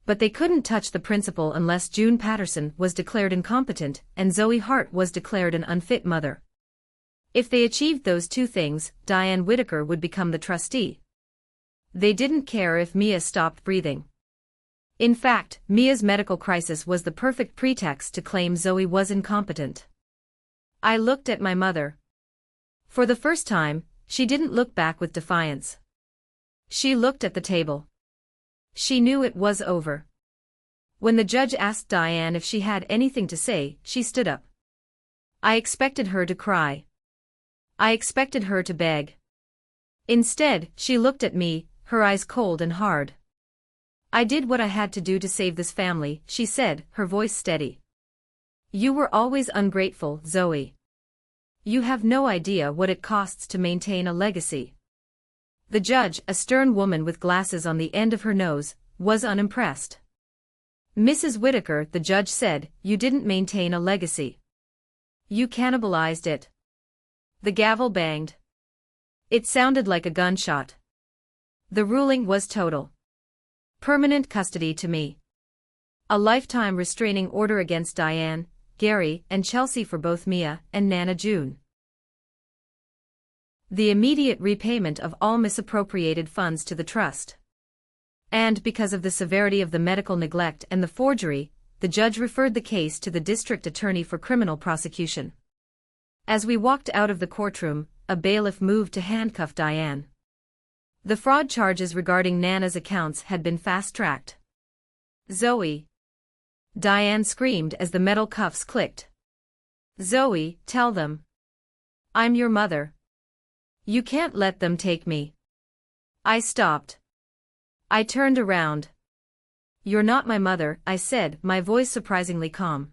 Speaker 1: But they couldn't touch the principal unless June Patterson was declared incompetent and Zoe Hart was declared an unfit mother. If they achieved those two things, Diane Whitaker would become the trustee. They didn't care if Mia stopped breathing. In fact, Mia's medical crisis was the perfect pretext to claim Zoe was incompetent. I looked at my mother. For the first time, she didn't look back with defiance. She looked at the table. She knew it was over. When the judge asked Diane if she had anything to say, she stood up. I expected her to cry. I expected her to beg. Instead, she looked at me, her eyes cold and hard. "I did what I had to do to save this family," she said, her voice steady. "You were always ungrateful, Zoe. You have no idea what it costs to maintain a legacy." The judge, a stern woman with glasses on the end of her nose, was unimpressed. "Mrs. Whitaker," the judge said, "you didn't maintain a legacy. You cannibalized it." The gavel banged. It sounded like a gunshot. The ruling was total. Permanent custody to me. A lifetime restraining order against Diane, Gary, and Chelsea for both Mia and Nana June. The immediate repayment of all misappropriated funds to the trust. And because of the severity of the medical neglect and the forgery, the judge referred the case to the district attorney for criminal prosecution. As we walked out of the courtroom, a bailiff moved to handcuff Diane. The fraud charges regarding Nana's accounts had been fast-tracked. "Zoe!" Diane screamed as the metal cuffs clicked. "Zoe, tell them. I'm your mother. You can't let them take me." I stopped. I turned around. "You're not my mother," I said, my voice surprisingly calm.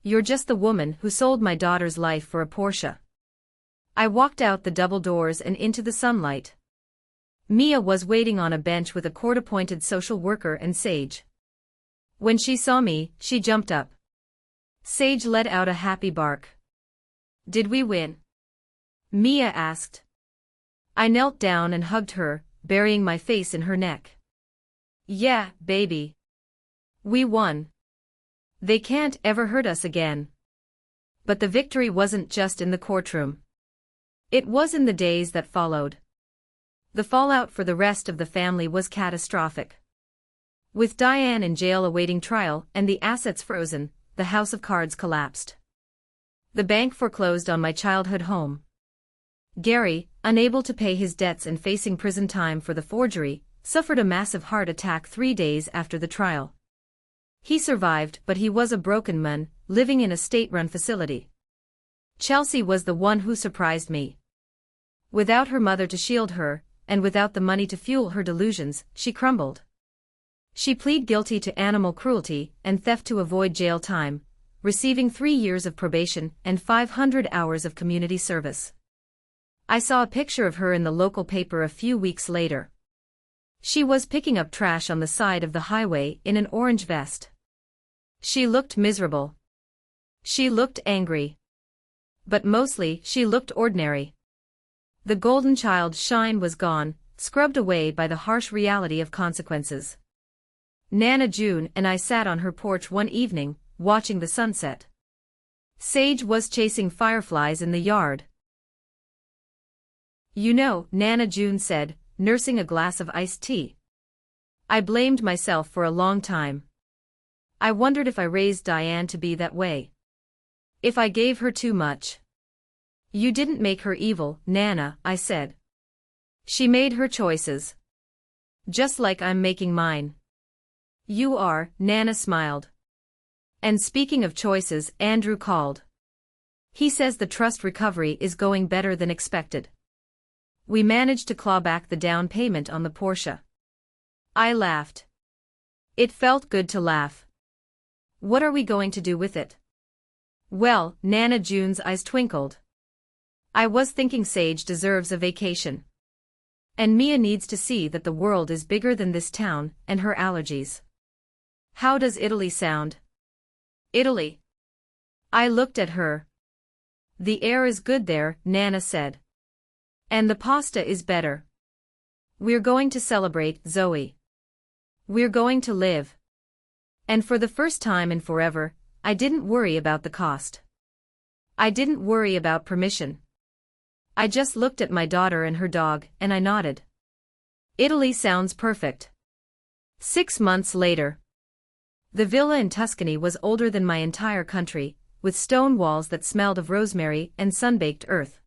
Speaker 1: "You're just the woman who sold my daughter's life for a Porsche." I walked out the double doors and into the sunlight. Mia was waiting on a bench with a court-appointed social worker and Sage. When she saw me, she jumped up. Sage let out a happy bark. "Did we win?" Mia asked. I knelt down and hugged her, burying my face in her neck. "Yeah, baby. We won. They can't ever hurt us again." But the victory wasn't just in the courtroom. It was in the days that followed. The fallout for the rest of the family was catastrophic. With Diane in jail awaiting trial and the assets frozen, the house of cards collapsed. The bank foreclosed on my childhood home. Gary, unable to pay his debts and facing prison time for the forgery, suffered a massive heart attack 3 days after the trial. He survived, but he was a broken man, living in a state-run facility. Chelsea was the one who surprised me. Without her mother to shield her, and without the money to fuel her delusions, she crumbled. She pleaded guilty to animal cruelty and theft to avoid jail time, receiving 3 years of probation and 500 hours of community service. I saw a picture of her in the local paper a few weeks later. She was picking up trash on the side of the highway in an orange vest. She looked miserable. She looked angry. But mostly, she looked ordinary. The golden child's shine was gone, scrubbed away by the harsh reality of consequences. Nana June and I sat on her porch one evening, watching the sunset. Sage was chasing fireflies in the yard. You know, Nana June said, nursing a glass of iced tea. I blamed myself for a long time. I wondered if I raised Diane to be that way. If I gave her too much. You didn't make her evil, Nana, I said. She made her choices. Just like I'm making mine. You are, Nana smiled. And speaking of choices, Andrew called. He says the trust recovery is going better than expected. We managed to claw back the down payment on the Porsche. I laughed. It felt good to laugh. What are we going to do with it? Well, Nana June's eyes twinkled. I was thinking Sage deserves a vacation. And Mia needs to see that the world is bigger than this town and her allergies. How does Italy sound? Italy. I looked at her. The air is good there, Nana said. And the pasta is better. We're going to celebrate, Zoe. We're going to live. And for the first time in forever, I didn't worry about the cost. I didn't worry about permission. I just looked at my daughter and her dog, and I nodded. Italy sounds perfect. 6 months later. The villa in Tuscany was older than my entire country, with stone walls that smelled of rosemary and sun-baked earth.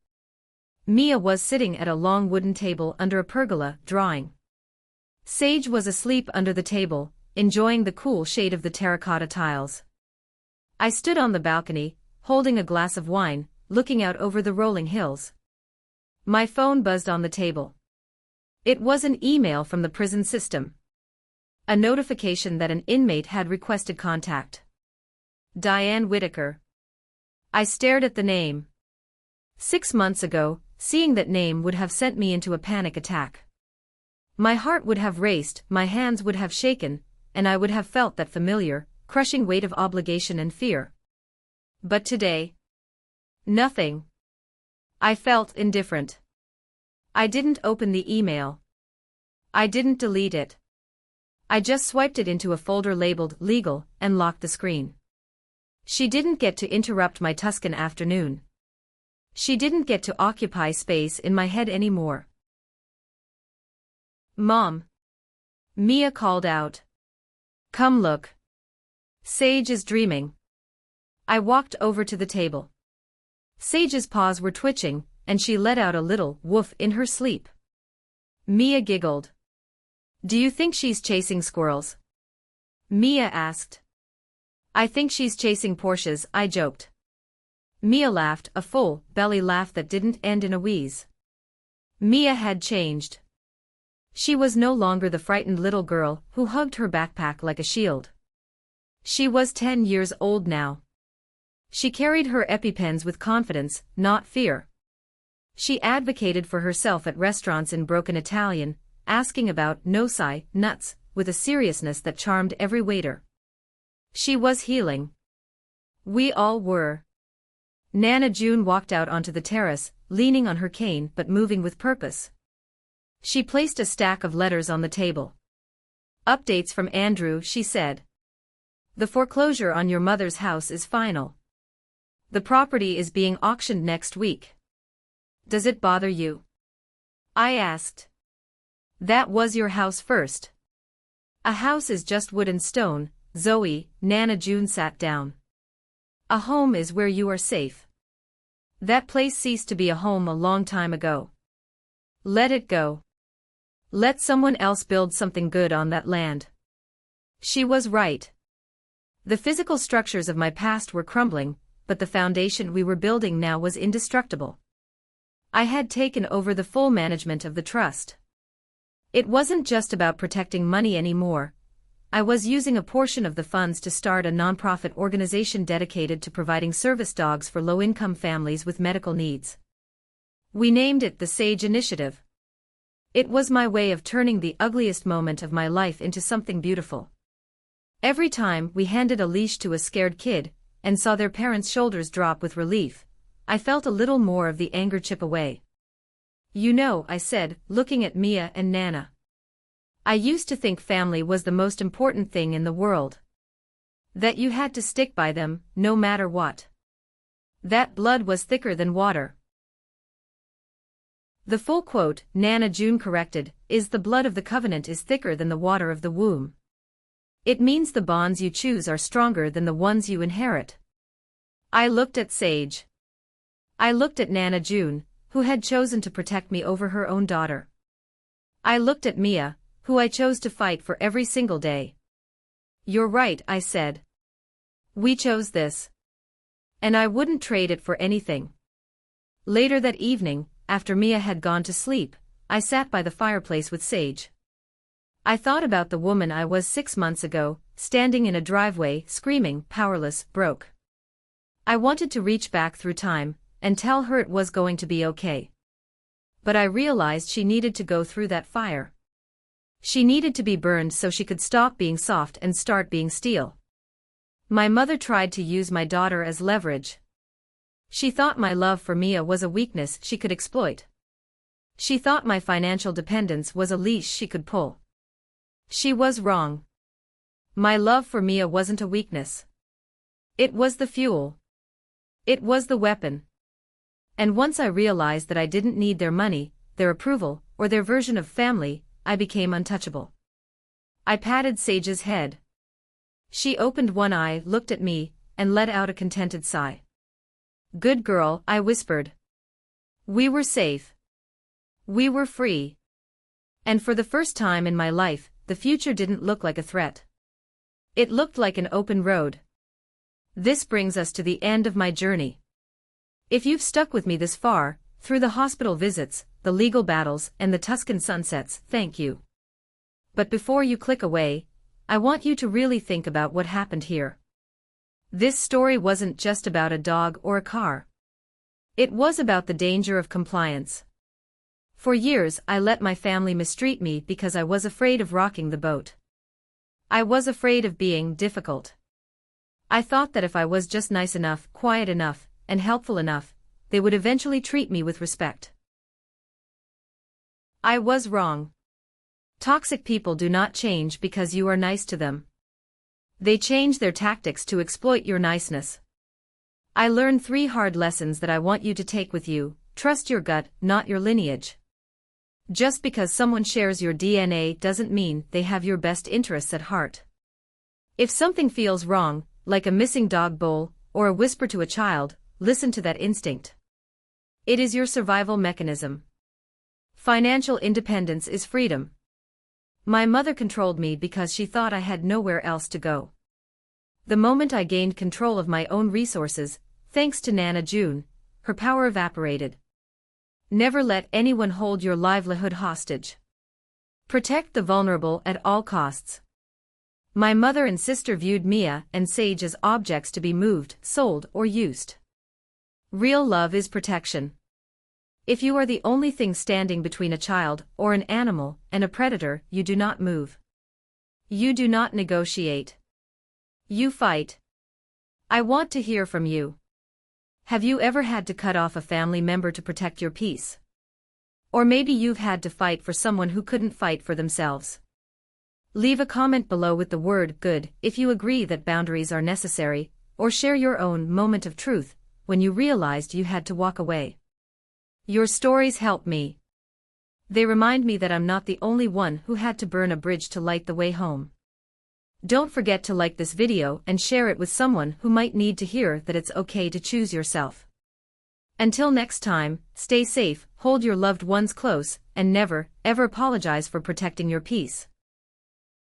Speaker 1: Mia was sitting at a long wooden table under a pergola, drawing. Sage was asleep under the table, enjoying the cool shade of the terracotta tiles. I stood on the balcony, holding a glass of wine, looking out over the rolling hills. My phone buzzed on the table. It was an email from the prison system. A notification that an inmate had requested contact. Diane Whitaker. I stared at the name. 6 months ago, seeing that name would have sent me into a panic attack. My heart would have raced, my hands would have shaken, and I would have felt that familiar, crushing weight of obligation and fear. But today? Nothing. I felt indifferent. I didn't open the email. I didn't delete it. I just swiped it into a folder labeled Legal and locked the screen. She didn't get to interrupt my Tuscan afternoon. She didn't get to occupy space in my head anymore. Mom. Mia called out. Come look. Sage is dreaming. I walked over to the table. Sage's paws were twitching, and she let out a little woof in her sleep. Mia giggled. Do you think she's chasing squirrels? Mia asked. I think she's chasing Porsches, I joked. Mia laughed, a full, belly laugh that didn't end in a wheeze. Mia had changed. She was no longer the frightened little girl who hugged her backpack like a shield. She was 10 years old now. She carried her EpiPens with confidence, not fear. She advocated for herself at restaurants in broken Italian, asking about nosai, nuts, with a seriousness that charmed every waiter. She was healing. We all were. Nana June walked out onto the terrace, leaning on her cane but moving with purpose. She placed a stack of letters on the table. Updates from Andrew, she said. The foreclosure on your mother's house is final. The property is being auctioned next week. Does it bother you? I asked. That was your house first. A house is just wood and stone, Zoe. Nana June sat down. A home is where you are safe. That place ceased to be a home a long time ago. Let it go. Let someone else build something good on that land. She was right. The physical structures of my past were crumbling, but the foundation we were building now was indestructible. I had taken over the full management of the trust. It wasn't just about protecting money anymore. I was using a portion of the funds to start a nonprofit organization dedicated to providing service dogs for low-income families with medical needs. We named it the Sage Initiative. It was my way of turning the ugliest moment of my life into something beautiful. Every time we handed a leash to a scared kid, and saw their parents' shoulders drop with relief, I felt a little more of the anger chip away. You know, I said, looking at Mia and Nana. I used to think family was the most important thing in the world. That you had to stick by them, no matter what. That blood was thicker than water. The full quote, Nana June corrected, is the blood of the covenant is thicker than the water of the womb. It means the bonds you choose are stronger than the ones you inherit. I looked at Sage. I looked at Nana June, who had chosen to protect me over her own daughter. I looked at Mia, who I chose to fight for every single day. You're right, I said. We chose this. And I wouldn't trade it for anything. Later that evening, after Mia had gone to sleep, I sat by the fireplace with Sage. I thought about the woman I was 6 months ago, standing in a driveway, screaming, powerless, broke. I wanted to reach back through time and tell her it was going to be okay. But I realized she needed to go through that fire. She needed to be burned so she could stop being soft and start being steel. My mother tried to use my daughter as leverage. She thought my love for Mia was a weakness she could exploit. She thought my financial dependence was a leash she could pull. She was wrong. My love for Mia wasn't a weakness. It was the fuel. It was the weapon. And once I realized that I didn't need their money, their approval, or their version of family, I became untouchable. I patted Sage's head. She opened one eye, looked at me, and let out a contented sigh. Good girl, I whispered. We were safe. We were free. And for the first time in my life, the future didn't look like a threat. It looked like an open road. This brings us to the end of my journey. If you've stuck with me this far, through the hospital visits, the legal battles, and the Tuscan sunsets, thank you. But before you click away, I want you to really think about what happened here. This story wasn't just about a dog or a car. It was about the danger of compliance. For years I let my family mistreat me because I was afraid of rocking the boat. I was afraid of being difficult. I thought that if I was just nice enough, quiet enough, and helpful enough, they would eventually treat me with respect. I was wrong. Toxic people do not change because you are nice to them. They change their tactics to exploit your niceness. I learned 3 hard lessons that I want you to take with you. Trust your gut, not your lineage. Just because someone shares your DNA doesn't mean they have your best interests at heart. If something feels wrong, like a missing dog bowl, or a whisper to a child, listen to that instinct. It is your survival mechanism. Financial independence is freedom. My mother controlled me because she thought I had nowhere else to go. The moment I gained control of my own resources, thanks to Nana June, her power evaporated. Never let anyone hold your livelihood hostage. Protect the vulnerable at all costs. My mother and sister viewed Mia and Sage as objects to be moved, sold, or used. Real love is protection. If you are the only thing standing between a child, or an animal, and a predator, you do not move. You do not negotiate. You fight. I want to hear from you. Have you ever had to cut off a family member to protect your peace? Or maybe you've had to fight for someone who couldn't fight for themselves. Leave a comment below with the word "good" if you agree that boundaries are necessary, or share your own moment of truth when you realized you had to walk away. Your stories help me. They remind me that I'm not the only one who had to burn a bridge to light the way home. Don't forget to like this video and share it with someone who might need to hear that it's okay to choose yourself. Until next time, stay safe, hold your loved ones close, and never, ever apologize for protecting your peace.